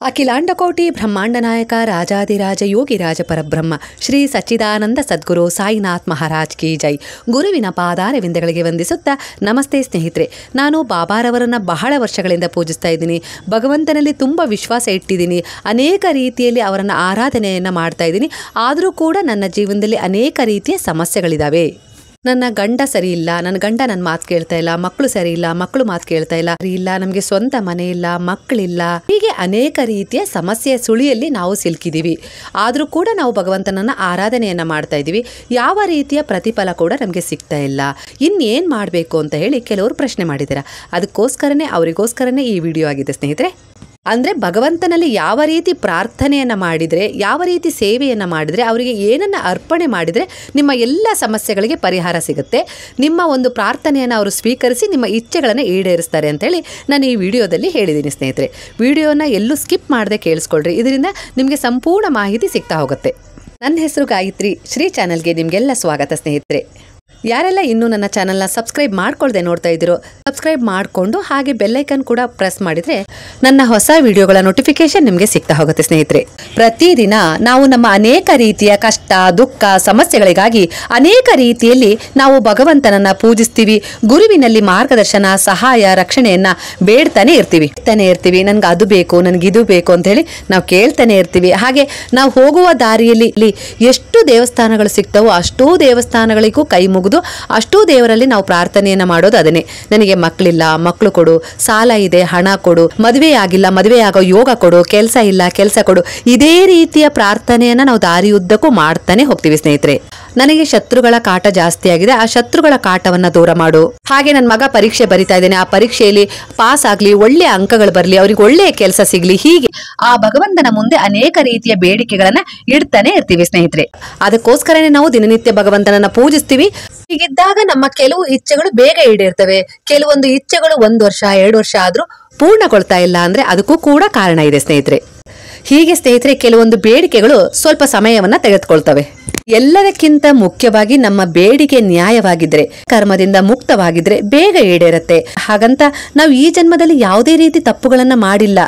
ಅಖಿಲಾಂಡಕೋಟಿ ಬ್ರಹ್ಮಾಂಡ ನಾಯಕ ರಾಜಾದಿರಾಜ ಯೋಗಿ ರಾಜ ಪರಬ್ರಹ್ಮ ಶ್ರೀ ಸಚ್ಚಿದಾನಂದ ಸದ್ಗುರು ಸಾಯಿನಾಥ್ ಮಹಾರಾಜ್ ಕಿ ಜೈ. ಗುರುವಿನ ಪಾದಾರವಿಂದಗಳಿಗೆ ವಂದಿಸುತ್ತಾ ನಮಸ್ತೆ ಸ್ನೇಹಿತರೆ. ನಾನು ಬಾಬಾರವರನ್ನು ಬಹಳ ವರ್ಷಗಳಿಂದ ಪೂಜಿಸ್ತಾ ಇದ್ದೀನಿ. ಭಗವಂತನಲ್ಲಿ ತುಂಬ ವಿಶ್ವಾಸ ಇಟ್ಟಿದ್ದೀನಿ. ಅನೇಕ ರೀತಿಯಲ್ಲಿ ಅವರನ್ನು ಆರಾಧನೆಯನ್ನು ಮಾಡ್ತಾ ಇದ್ದೀನಿ. ಆದರೂ ಕೂಡ ನನ್ನ ಜೀವನದಲ್ಲಿ ಅನೇಕ ರೀತಿಯ ಸಮಸ್ಯೆಗಳಿದ್ದಾವೆ. ನನ್ನ ಗಂಡ ಸರಿ ಇಲ್ಲ, ನನ್ನ ಗಂಡ ನನ್ನ ಮಾತು ಕೇಳ್ತಾ ಇಲ್ಲ, ಮಕ್ಕಳು ಸರಿ ಇಲ್ಲ, ಮಕ್ಕಳು ಮಾತು ಕೇಳ್ತಾ ಇಲ್ಲ, ನಮಗೆ ಸ್ವಂತ ಮನೆ ಇಲ್ಲ, ಮಕ್ಕಳಿಲ್ಲ, ಹೀಗೆ ಅನೇಕ ರೀತಿಯ ಸಮಸ್ಯೆಯ ಸುಳಿಯಲ್ಲಿ ನಾವು ಸಿಲುಕಿದ್ದೀವಿ. ಆದರೂ ಕೂಡ ನಾವು ಭಗವಂತನನ್ನ ಆರಾಧನೆಯನ್ನು ಮಾಡ್ತಾ ಇದ್ದೀವಿ. ಯಾವ ರೀತಿಯ ಪ್ರತಿಫಲ ಕೂಡ ನಮಗೆ ಸಿಗ್ತಾ ಇಲ್ಲ. ಇನ್ನೇನು ಮಾಡಬೇಕು ಅಂತ ಹೇಳಿ ಕೆಲವರು ಪ್ರಶ್ನೆ ಮಾಡಿದ್ದಾರೆ. ಅವರಿಗೋಸ್ಕರನೇ ಈ ವಿಡಿಯೋ ಆಗಿದೆ ಸ್ನೇಹಿತರೆ. ಅಂದರೆ ಭಗವಂತನಲ್ಲಿ ಯಾವ ರೀತಿ ಪ್ರಾರ್ಥನೆಯನ್ನು ಮಾಡಿದರೆ, ಯಾವ ರೀತಿ ಸೇವೆಯನ್ನು ಮಾಡಿದರೆ, ಅವರಿಗೆ ಏನನ್ನು ಅರ್ಪಣೆ ಮಾಡಿದರೆ ನಿಮ್ಮ ಎಲ್ಲ ಸಮಸ್ಯೆಗಳಿಗೆ ಪರಿಹಾರ ಸಿಗುತ್ತೆ. ನಿಮ್ಮ ಒಂದು ಪ್ರಾರ್ಥನೆಯನ್ನು ಅವರು ಸ್ವೀಕರಿಸಿ ನಿಮ್ಮ ಇಚ್ಛೆಗಳನ್ನು ಈಡೇರಿಸ್ತಾರೆ ಅಂತೇಳಿ ನಾನು ಈ ವಿಡಿಯೋದಲ್ಲಿ ಹೇಳಿದ್ದೀನಿ ಸ್ನೇಹಿತರೆ. ವಿಡಿಯೋನ ಎಲ್ಲೂ ಸ್ಕಿಪ್ ಮಾಡದೆ ಕೇಳಿಸ್ಕೊಳ್ರಿ. ಇದರಿಂದ ನಿಮಗೆ ಸಂಪೂರ್ಣ ಮಾಹಿತಿ ಸಿಗ್ತಾ ಹೋಗುತ್ತೆ. ನನ್ನ ಹೆಸರು ಗಾಯತ್ರಿ. ಶ್ರೀ ಚಾನಲ್ಗೆ ನಿಮಗೆಲ್ಲ ಸ್ವಾಗತ ಸ್ನೇಹಿತರೆ. ಯಾರೆಲ್ಲ ಇನ್ನೂ ನನ್ನ ಚಾನಲ್ನ ಸಬ್ಸ್ಕ್ರೈಬ್ ಮಾಡ್ಕೊಳ್ದೆ ನೋಡ್ತಾ ಇದ್ದೀರೋ ಸಬ್ಸ್ಕ್ರೈಬ್ ಮಾಡಿಕೊಂಡು ಹಾಗೆ ಬೆಲ್ಲೈಕನ್ ಕೂಡ ಪ್ರೆಸ್ ಮಾಡಿದರೆ ನನ್ನ ಹೊಸ ವಿಡಿಯೋಗಳ ನೋಟಿಫಿಕೇಶನ್ ನಿಮಗೆ ಸಿಗ್ತಾ ಹೋಗುತ್ತೆ ಸ್ನೇಹಿತರೆ. ಪ್ರತಿದಿನ ನಾವು ನಮ್ಮ ಅನೇಕ ರೀತಿಯ ಕಷ್ಟ, ದುಃಖ, ಸಮಸ್ಯೆಗಳಿಗಾಗಿ ಅನೇಕ ರೀತಿಯಲ್ಲಿ ನಾವು ಭಗವಂತನನ್ನ ಪೂಜಿಸ್ತೀವಿ. ಗುರುವಿನಲ್ಲಿ ಮಾರ್ಗದರ್ಶನ, ಸಹಾಯ, ರಕ್ಷಣೆಯನ್ನ ಬೇಡ್ತಾನೆ ಇರ್ತೀವಿ. ನನಗೆ ಅದು ಬೇಕು, ನನಗೆ ಇದು ಬೇಕು ಅಂತ ಹೇಳಿ ನಾವು ಕೇಳ್ತಾನೆ ಇರ್ತೀವಿ. ಹಾಗೆ ನಾವು ಹೋಗುವ ದಾರಿಯಲ್ಲಿ ಎಷ್ಟು ದೇವಸ್ಥಾನಗಳು ಸಿಗ್ತಾವೋ ಅಷ್ಟೂ ದೇವಸ್ಥಾನಗಳಿಗೂ ಕೈ ಮುಗಿದು ಅಷ್ಟೂ ದೇವರಲ್ಲಿ ನಾವು ಪ್ರಾರ್ಥನೆಯನ್ನ ಮಾಡೋದು ಅದನ್ನೇ. ನನಗೆ ಮಕ್ಕಳಿಲ್ಲ, ಮಕ್ಕಳು ಕೊಡು, ಸಾಲ ಇದೆ, ಹಣ ಕೊಡು, ಮದುವೆ ಆಗಿಲ್ಲ, ಮದುವೆ ಆಗೋ ಯೋಗ ಕೊಡು, ಕೆಲಸ ಇಲ್ಲ, ಕೆಲಸ ಕೊಡು. ಇದೇ ರೀತಿಯ ಪ್ರಾರ್ಥನೆಯನ್ನ ನಾವು ದಾರಿಯುದ್ದಕ್ಕೂ ಮಾಡ್ತಾನೆ ಹೋಗ್ತೀವಿ ಸ್ನೇಹಿತರೆ. ನನಗೆ ಶತ್ರುಗಳ ಕಾಟ ಜಾಸ್ತಿ ಆಗಿದೆ, ಆ ಶತ್ರುಗಳ ಕಾಟವನ್ನ ದೂರ ಮಾಡು. ಹಾಗೆ ನನ್ನ ಮಗ ಪರೀಕ್ಷೆ ಬರಿತಾ ಇದ್ದೇನೆ, ಆ ಪರೀಕ್ಷೆಯಲ್ಲಿ ಪಾಸ್ ಆಗ್ಲಿ, ಒಳ್ಳೆಯ ಅಂಕಗಳು ಬರಲಿ, ಅವ್ರಿಗೆ ಒಳ್ಳೆಯ ಕೆಲಸ ಸಿಗ್ಲಿ, ಹೀಗೆ ಆ ಭಗವಂತನ ಮುಂದೆ ಅನೇಕ ರೀತಿಯ ಬೇಡಿಕೆಗಳನ್ನ ಇಡ್ತಾನೆ ಇರ್ತೀವಿ ಸ್ನೇಹಿತರೆ. ಅದಕ್ಕೋಸ್ಕರನೇ ನಾವು ದಿನನಿತ್ಯ ಭಗವಂತನನ್ನ ಪೂಜಿಸ್ತೀವಿ. ಹೀಗಿದ್ದಾಗ ನಮ್ಮ ಕೆಲವು ಇಚ್ಛೆಗಳು ಬೇಗ ಈಡೇರ್ತವೆ. ಕೆಲವೊಂದು ಇಚ್ಛೆಗಳು 1 ವರ್ಷ 2 ವರ್ಷ ಆದ್ರೂ ಪೂರ್ಣಗೊಳ್ತಾ ಇಲ್ಲ ಅಂದ್ರೆ ಅದಕ್ಕೂ ಕೂಡ ಕಾರಣ ಇದೆ ಸ್ನೇಹಿತರೆ. ಹೀಗೆ ಸ್ನೇಹಿತರೆ, ಕೆಲವೊಂದು ಬೇಡಿಕೆಗಳು ಸ್ವಲ್ಪ ಸಮಯವನ್ನ ತೆಗೆದುಕೊಳ್ತವೆ. ಎಲ್ಲದಕ್ಕಿಂತ ಮುಖ್ಯವಾಗಿ ನಮ್ಮ ಬೇಡಿಕೆ ನ್ಯಾಯವಾಗಿದ್ರೆ, ಕರ್ಮದಿಂದ ಮುಕ್ತವಾಗಿದ್ರೆ ಬೇಗ ಈಡೇರುತ್ತೆ. ಹಾಗಂತ ನಾವು ಈ ಜನ್ಮದಲ್ಲಿ ಯಾವುದೇ ರೀತಿ ತಪ್ಪುಗಳನ್ನ ಮಾಡಿಲ್ಲ,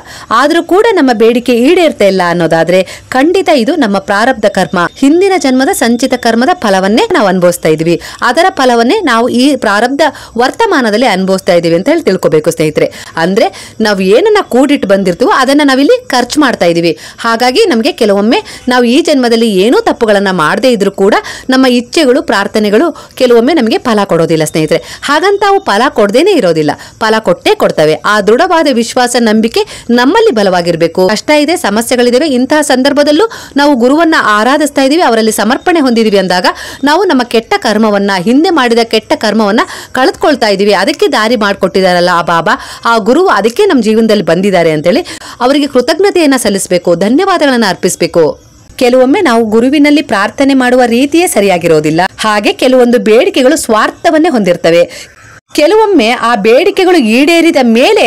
ಆದ್ರೂ ಕೂಡ ನಮ್ಮ ಬೇಡಿಕೆ ಈಡೇರ್ತಾ ಇಲ್ಲ ಅನ್ನೋದಾದ್ರೆ ಖಂಡಿತ ಇದು ನಮ್ಮ ಪ್ರಾರಬ್ಧ ಕರ್ಮ, ಹಿಂದಿನ ಜನ್ಮದ ಸಂಚಿತ ಕರ್ಮದ ಫಲವನ್ನೇ ನಾವು ಅನುಭವಿಸ್ತಾ ಇದೀವಿ. ಅದರ ಫಲವನ್ನೇ ನಾವು ಈ ಪ್ರಾರಬ್ಧ ವರ್ತಮಾನದಲ್ಲಿ ಅನುಭವಿಸ್ತಾ ಇದೀವಿ ಅಂತ ಹೇಳಿ ತಿಳ್ಕೊಬೇಕು ಸ್ನೇಹಿತರೆ. ಅಂದ್ರೆ ನಾವು ಏನನ್ನ ಕೂಡಿಟ್ಟು ಬಂದಿರ್ತೀವೋ ಅದನ್ನ ನಾವಿಲ್ಲಿ ಖರ್ಚು ಮಾಡ್ತಾ ಇದೀವಿ. ಹಾಗಾಗಿ ನಮಗೆ ಕೆಲವೊಮ್ಮೆ ನಾವು ಈ ಜನ್ಮದಲ್ಲಿ ಏನೂ ತಪ್ಪುಗಳನ್ನ ಮಾಡದೆ ಇದ್ರೂ ಕೂಡ ನಮ್ಮ ಇಚ್ಛೆಗಳು, ಪ್ರಾರ್ಥನೆಗಳು ಕೆಲವೊಮ್ಮೆ ನಮಗೆ ಫಲ ಕೊಡೋದಿಲ್ಲ ಸ್ನೇಹಿತರೆ. ಹಾಗಂತ ಅವು ಫಲ ಕೊಡದೇನೆ ಇರೋದಿಲ್ಲ, ಫಲ ಕೊಟ್ಟೇ ಕೊಡ್ತವೆ. ಆ ದೃಢವಾದ ವಿಶ್ವಾಸ, ನಂಬಿಕೆ ನಮ್ಮಲ್ಲಿ ಬಲವಾಗಿರ್ಬೇಕು. ಕಷ್ಟ ಇದೆ, ಸಮಸ್ಯೆಗಳಿದಾವೆ, ಇಂತಹ ಸಂದರ್ಭದಲ್ಲೂ ನಾವು ಗುರುವನ್ನ ಆರಾಧಿಸ್ತಾ ಇದೀವಿ, ಅವರಲ್ಲಿ ಸಮರ್ಪಣೆ ಹೊಂದಿದೀವಿ ಅಂದಾಗ ನಾವು ನಮ್ಮ ಕೆಟ್ಟ ಕರ್ಮವನ್ನ, ಹಿಂದೆ ಮಾಡಿದ ಕೆಟ್ಟ ಕರ್ಮವನ್ನ ಕಳೆದುಕೊಳ್ತಾ ಇದೀವಿ. ಅದಕ್ಕೆ ದಾರಿ ಮಾಡಿಕೊಟ್ಟಿದಾರಲ್ಲ ಆ ಬಾಬಾ, ಆ ಗುರು, ಅದಕ್ಕೆ ನಮ್ಮ ಜೀವನದಲ್ಲಿ ಬಂದಿದ್ದಾರೆ ಅಂತೇಳಿ ಅವರಿಗೆ ಕೃತಜ್ಞತೆಯನ್ನ ಸಲ್ಲಿಸಬೇಕು, ಧನ್ಯವಾದಗಳನ್ನ ಅರ್ಪಿಸಬೇಕು. ಕೆಲವೊಮ್ಮೆ ನಾವು ಗುರುವಿನಲ್ಲಿ ಪ್ರಾರ್ಥನೆ ಮಾಡುವ ರೀತಿಯೇ ಸರಿಯಾಗಿರೋದಿಲ್ಲ. ಹಾಗೆ ಕೆಲವೊಂದು ಬೇಡಿಕೆಗಳು ಸ್ವಾರ್ಥವನ್ನೇ ಹೊಂದಿರ್ತವೆ. ಕೆಲವೊಮ್ಮೆ ಆ ಬೇಡಿಕೆಗಳು ಈಡೇರಿದ ಮೇಲೆ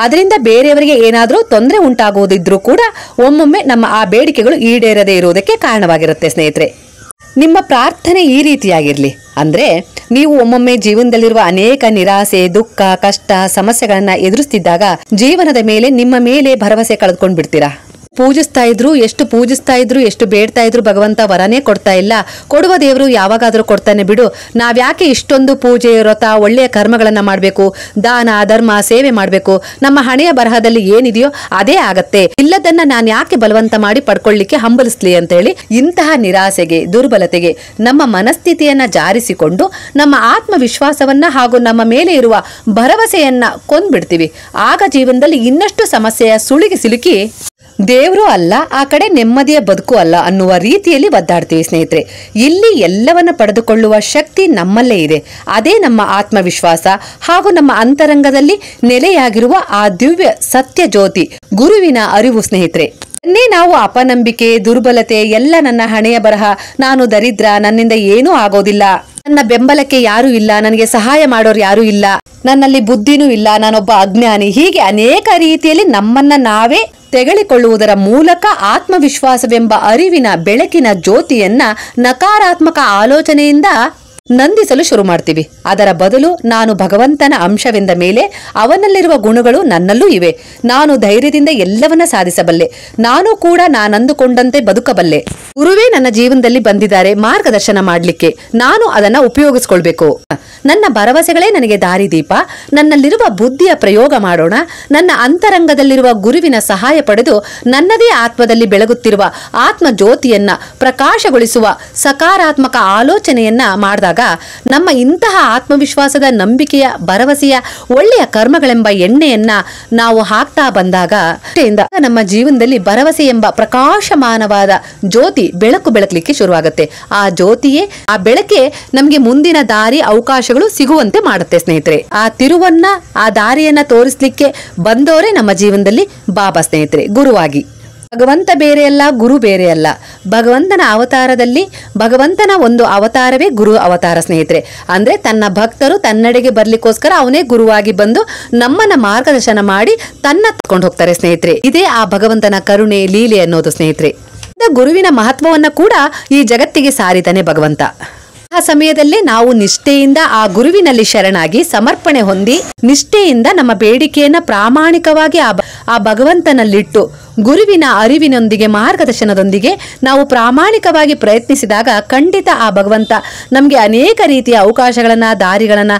ಅದರಿಂದ ಬೇರೆಯವರಿಗೆ ಏನಾದರೂ ತೊಂದರೆ ಉಂಟಾಗುವುದಿದ್ರೂ ಕೂಡ ಒಮ್ಮೊಮ್ಮೆ ನಮ್ಮ ಆ ಬೇಡಿಕೆಗಳು ಈಡೇರದೇ ಇರುವುದಕ್ಕೆ ಕಾರಣವಾಗಿರುತ್ತೆ ಸ್ನೇಹಿತರೆ. ನಿಮ್ಮ ಪ್ರಾರ್ಥನೆ ಈ ರೀತಿಯಾಗಿರ್ಲಿ. ಅಂದ್ರೆ ನೀವು ಒಮ್ಮೊಮ್ಮೆ ಜೀವನದಲ್ಲಿರುವ ಅನೇಕ ನಿರಾಸೆ, ದುಃಖ, ಕಷ್ಟ, ಸಮಸ್ಯೆಗಳನ್ನ ಎದುರಿಸ್ತಿದ್ದಾಗ ಜೀವನದ ಮೇಲೆ, ನಿಮ್ಮ ಮೇಲೆ ಭರವಸೆ ಕಳೆದುಕೊಂಡು ಬಿಡ್ತೀರಾ. ಎಷ್ಟು ಪೂಜಿಸ್ತಾ ಇದ್ರು, ಎಷ್ಟು ಬೇಡ್ತಾ ಇದ್ರು ಭಗವಂತ ವರನೇ ಕೊಡ್ತಾ ಇಲ್ಲ. ಕೊಡುವ ದೇವರು ಯಾವಾಗಾದ್ರೂ ಕೊಡ್ತಾನೆ ಬಿಡು, ನಾವ್ಯಾಕೆ ಇಷ್ಟೊಂದು ಪೂಜೆ, ವ್ರತ, ಒಳ್ಳೆಯ ಕರ್ಮಗಳನ್ನ ಮಾಡಬೇಕು, ದಾನ ಧರ್ಮ ಸೇವೆ ಮಾಡಬೇಕು, ನಮ್ಮ ಹಣೆಯ ಬರಹದಲ್ಲಿ ಏನಿದೆಯೋ ಅದೇ ಆಗತ್ತೆ, ಇಲ್ಲದನ್ನ ನಾನು ಯಾಕೆ ಬಲವಂತ ಮಾಡಿ ಪಡ್ಕೊಳ್ಳಿಕ್ಕೆ ಹಂಬಲಿಸ್ಲಿ ಅಂತ ಹೇಳಿ ಇಂತಹ ನಿರಾಸೆಗೆ, ದುರ್ಬಲತೆಗೆ ನಮ್ಮ ಮನಸ್ಥಿತಿಯನ್ನ ಜಾರಿಸಿಕೊಂಡು ನಮ್ಮ ಆತ್ಮವಿಶ್ವಾಸವನ್ನ ಹಾಗೂ ನಮ್ಮ ಮೇಲೆ ಇರುವ ಭರವಸೆಯನ್ನ ಕೊಂದ್ಬಿಡ್ತೀವಿ. ಆಗ ಜೀವನದಲ್ಲಿ ಇನ್ನಷ್ಟು ಸಮಸ್ಯೆಯ ಸುಳಿಗೆ ಸಿಲುಕಿ ದೇವರು ಅಲ್ಲ, ಆ ಕಡೆ ನೆಮ್ಮದಿಯ ಬದುಕು ಅಲ್ಲ ಅನ್ನುವ ರೀತಿಯಲ್ಲಿ ಒದ್ದಾಡ್ತೀವಿ ಸ್ನೇಹಿತರೆ. ಇಲ್ಲಿ ಎಲ್ಲವನ್ನ ಪಡೆದುಕೊಳ್ಳುವ ಶಕ್ತಿ ನಮ್ಮಲ್ಲೇ ಇದೆ. ಅದೇ ನಮ್ಮ ಆತ್ಮವಿಶ್ವಾಸ ಹಾಗೂ ನಮ್ಮ ಅಂತರಂಗದಲ್ಲಿ ನೆಲೆಯಾಗಿರುವ ಆ ದಿವ್ಯ ಸತ್ಯ ಜ್ಯೋತಿ, ಗುರುವಿನ ಅರಿವು ಸ್ನೇಹಿತರೆ. ನಾವು ಅಪನಂಬಿಕೆ, ದುರ್ಬಲತೆ, ಎಲ್ಲ ನನ್ನ ಹಣೆಯ ಬರಹ, ನಾನು ದರಿದ್ರ, ನನ್ನಿಂದ ಏನೂ ಆಗೋದಿಲ್ಲ, ನನ್ನ ಬೆಂಬಲಕ್ಕೆ ಯಾರು ಇಲ್ಲ, ನನಗೆ ಸಹಾಯ ಮಾಡೋರು ಯಾರು ಇಲ್ಲ, ನನ್ನಲ್ಲಿ ಬುದ್ಧಿನೂ ಇಲ್ಲ, ನಾನೊಬ್ಬ ಅಜ್ಞಾನಿ, ಹೀಗೆ ಅನೇಕ ರೀತಿಯಲ್ಲಿ ನಮ್ಮನ್ನ ನಾವೇ ತೆಗಳಿಕೊಳ್ಳುವುದರ ಮೂಲಕ ಆತ್ಮವಿಶ್ವಾಸವೆಂಬ ಅರಿವಿನ ಬೆಳಕಿನ ಜ್ಯೋತಿಯನ್ನ ನಕಾರಾತ್ಮಕ ಆಲೋಚನೆಯಿಂದ ನಂದಿಸಲು ಶುರು ಮಾಡ್ತೀವಿ. ಅದರ ಬದಲು ನಾನು ಭಗವಂತನ ಅಂಶವೆಂದ ಮೇಲೆ ಅವನಲ್ಲಿರುವ ಗುಣಗಳು ನನ್ನಲ್ಲೂ ಇವೆ. ನಾನು ಧೈರ್ಯದಿಂದ ಎಲ್ಲವನ್ನ ಸಾಧಿಸಬಲ್ಲೆ. ನಾನು ಕೂಡ ನಾನಂದುಕೊಂಡಂತೆ ಬದುಕಬಲ್ಲೆ. ಗುರುವೇ ನನ್ನ ಜೀವನದಲ್ಲಿ ಬಂದಿದ್ದಾರೆ ಮಾರ್ಗದರ್ಶನ ಮಾಡ್ಲಿಕ್ಕೆ. ನಾನು ಅದನ್ನ ಉಪಯೋಗಿಸ್ಕೊಳ್ಬೇಕು. ನನ್ನ ಭರವಸೆಗಳೇ ನನಗೆ ದಾರಿದೀಪ. ನನ್ನಲ್ಲಿರುವ ಬುದ್ಧಿಯ ಪ್ರಯೋಗ ಮಾಡೋಣ. ನನ್ನ ಅಂತರಂಗದಲ್ಲಿರುವ ಗುರುವಿನ ಸಹಾಯ ಪಡೆದು ನನ್ನದೇ ಆತ್ಮದಲ್ಲಿ ಬೆಳಗುತ್ತಿರುವ ಆತ್ಮ ಜ್ಯೋತಿಯನ್ನ ಪ್ರಕಾಶಗೊಳಿಸುವ ಸಕಾರಾತ್ಮಕ ಆಲೋಚನೆಯನ್ನ ಮಾಡಿದಾಗ ನಮ್ಮ ಇಂತಹ ಆತ್ಮವಿಶ್ವಾಸದ, ನಂಬಿಕೆಯ, ಭರವಸೆಯ, ಒಳ್ಳೆಯ ಕರ್ಮಗಳೆಂಬ ಎಣ್ಣೆಯನ್ನ ನಾವು ಹಾಕ್ತಾ ಬಂದಾಗ ನಮ್ಮ ಜೀವನದಲ್ಲಿ ಭರವಸೆ ಎಂಬ ಪ್ರಕಾಶಮಾನವಾದ ಜ್ಯೋತಿ ಬೆಳಕಲಿಕ್ಕೆ ಶುರುವಾಗುತ್ತೆ. ಆ ಜ್ಯೋತಿಯೇ, ಆ ಬೆಳಕೆ ನಮ್ಗೆ ಮುಂದಿನ ದಾರಿ, ಅವಕಾಶಗಳು ಸಿಗುವಂತೆ ಮಾಡುತ್ತೆ ಸ್ನೇಹಿತರೆ. ಆ ತಿರುವನ್ನ, ಆ ದಾರಿಯನ್ನ ತೋರಿಸ್ಲಿಕ್ಕೆ ಬಂದವರೇ ನಮ್ಮ ಜೀವನದಲ್ಲಿ ಬಾಬಾ ಸ್ನೇಹಿತರೆ, ಗುರುವಾಗಿ. ಭಗವಂತ ಬೇರೆ ಅಲ್ಲ, ಗುರು ಬೇರೆ ಅಲ್ಲ. ಭಗವಂತನ ಅವತಾರದಲ್ಲಿ ಭಗವಂತನ ಒಂದು ಅವತಾರವೇ ಗುರು ಅವತಾರ ಸ್ನೇಹಿತರೆ. ಅಂದ್ರೆ ತನ್ನ ಭಕ್ತರು ತನ್ನೆಡೆಗೆ ಬರ್ಲಿಕ್ಕೋಸ್ಕರ ಅವನೇ ಗುರುವಾಗಿ ಬಂದು ನಮ್ಮನ್ನ ಮಾರ್ಗದರ್ಶನ ಮಾಡಿ ತನ್ನ ತಕೊಂಡು ಹೋಗ್ತಾರೆ ಸ್ನೇಹಿತರೆ. ಇದೇ ಆ ಭಗವಂತನ ಕರುಣೆ, ಲೀಲೆ ಅನ್ನೋದು ಸ್ನೇಹಿತರೆ. ಗುರುವಿನ ಮಹತ್ವವನ್ನ ಕೂಡ ಈ ಜಗತ್ತಿಗೆ ಸಾರಿತಾನೆ ಭಗವಂತ. ಆ ಸಮಯದಲ್ಲೇ ನಾವು ನಿಷ್ಠೆಯಿಂದ ಆ ಗುರುವಿನಲ್ಲಿ ಶರಣಾಗಿ ಸಮರ್ಪಣೆ ಹೊಂದಿ ನಿಷ್ಠೆಯಿಂದ ನಮ್ಮ ಬೇಡಿಕೆಯನ್ನ ಪ್ರಾಮಾಣಿಕವಾಗಿ ಆ ಭಗವಂತನಲ್ಲಿಟ್ಟು ಗುರುವಿನ ಅರಿವಿನೊಂದಿಗೆ, ಮಾರ್ಗದರ್ಶನದೊಂದಿಗೆ ನಾವು ಪ್ರಾಮಾಣಿಕವಾಗಿ ಪ್ರಯತ್ನಿಸಿದಾಗ ಖಂಡಿತ ಆ ಭಗವಂತ ನಮ್ಗೆ ಅನೇಕ ರೀತಿಯ ಅವಕಾಶಗಳನ್ನ, ದಾರಿಗಳನ್ನ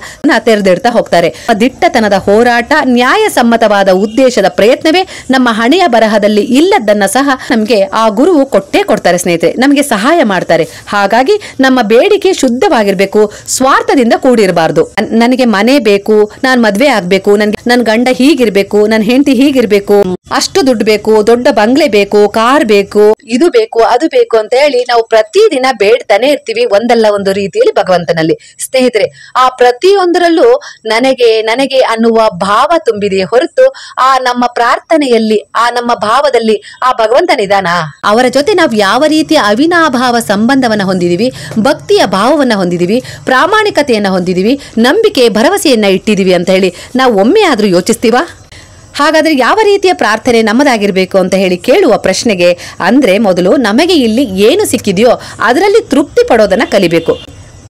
ತೆರೆದಿಡ್ತಾ ಹೋಗ್ತಾರೆ. ದಿಟ್ಟತನದ ಹೋರಾಟ, ನ್ಯಾಯಸಮ್ಮತವಾದ ಉದ್ದೇಶದ ಪ್ರಯತ್ನವೇ ನಮ್ಮ ಹಣೆಯ ಬರಹದಲ್ಲಿ ಇಲ್ಲದನ್ನ ಸಹ ನಮ್ಗೆ ಆ ಗುರುವು ಕೊಟ್ಟೇ ಕೊಡ್ತಾರೆ ಸ್ನೇಹಿತರೆ. ನಮ್ಗೆ ಸಹಾಯ ಮಾಡ್ತಾರೆ. ಹಾಗಾಗಿ ನಮ್ಮ ಬೇಡಿಕೆ ಶುದ್ಧವಾಗಿರ್ಬೇಕು, ಸ್ವಾರ್ಥದಿಂದ ಕೂಡಿರಬಾರ್ದು. ನನಗೆ ಮನೆ ಬೇಕು, ನಾನ್ ಮದ್ವೆ ಆಗ್ಬೇಕು, ನನ್ ಗಂಡ ಹೀಗಿರ್ಬೇಕು, ನನ್ ಹೆಂಡತಿ ಹೀಗಿರ್ಬೇಕು, ಅಷ್ಟು ದುಡ್ಡು ಬೇಕು, ದೊಡ್ಡ ಬಂಗ್ಲೆ ಬೇಕು, ಕಾರ್ ಬೇಕು, ಇದು ಬೇಕು, ಅದು ಬೇಕು ಅಂತ ಹೇಳಿ ನಾವು ಪ್ರತಿದಿನ ಬೇಡ್ತಾನೆ ಇರ್ತೀವಿ ಒಂದಲ್ಲ ಒಂದು ರೀತಿಯಲ್ಲಿ ಭಗವಂತನಲ್ಲಿ. ಸ್ನೇಹಿತರೆ, ಆ ಪ್ರತಿಯೊಂದರಲ್ಲೂ ನನಗೆ ನನಗೆ ಅನ್ನುವ ಭಾವ ತುಂಬಿದೆಯೇ ಹೊರತು ಆ ನಮ್ಮ ಪ್ರಾರ್ಥನೆಯಲ್ಲಿ, ಆ ನಮ್ಮ ಭಾವದಲ್ಲಿ ಆ ಭಗವಂತನಿದಾನ? ಅವರ ಜೊತೆ ನಾವು ಯಾವ ರೀತಿಯ ಅವಿನಾಭಾವ ಸಂಬಂಧವನ್ನ ಹೊಂದಿದೀವಿ, ಭಕ್ತಿಯ ಭಾವವನ್ನ ಹೊಂದಿದೀವಿ, ಪ್ರಾಮಾಣಿಕತೆಯನ್ನ ಹೊಂದಿದೀವಿ, ನಂಬಿಕೆ, ಭರವಸೆಯನ್ನ ಇಟ್ಟಿದೀವಿ ಅಂತ ಹೇಳಿ ನಾವು ಒಮ್ಮೆ ಆದ್ರೂ ಯೋಚಿಸ್ತೀವಾ? ಹಾಗಾದ್ರೆ ಯಾವ ರೀತಿಯ ಪ್ರಾರ್ಥನೆ ನಮ್ಮದಾಗಿರ್ಬೇಕು ಅಂತ ಹೇಳಿ ಕೇಳುವ ಪ್ರಶ್ನೆಗೆ ಅಂದ್ರೆ ಮೊದಲು ನಮಗೆ ಇಲ್ಲಿ ಏನು ಸಿಕ್ಕಿದೆಯೋ ಅದರಲ್ಲಿ ತೃಪ್ತಿ ಪಡೋದನ್ನ ಕಲಿಬೇಕು.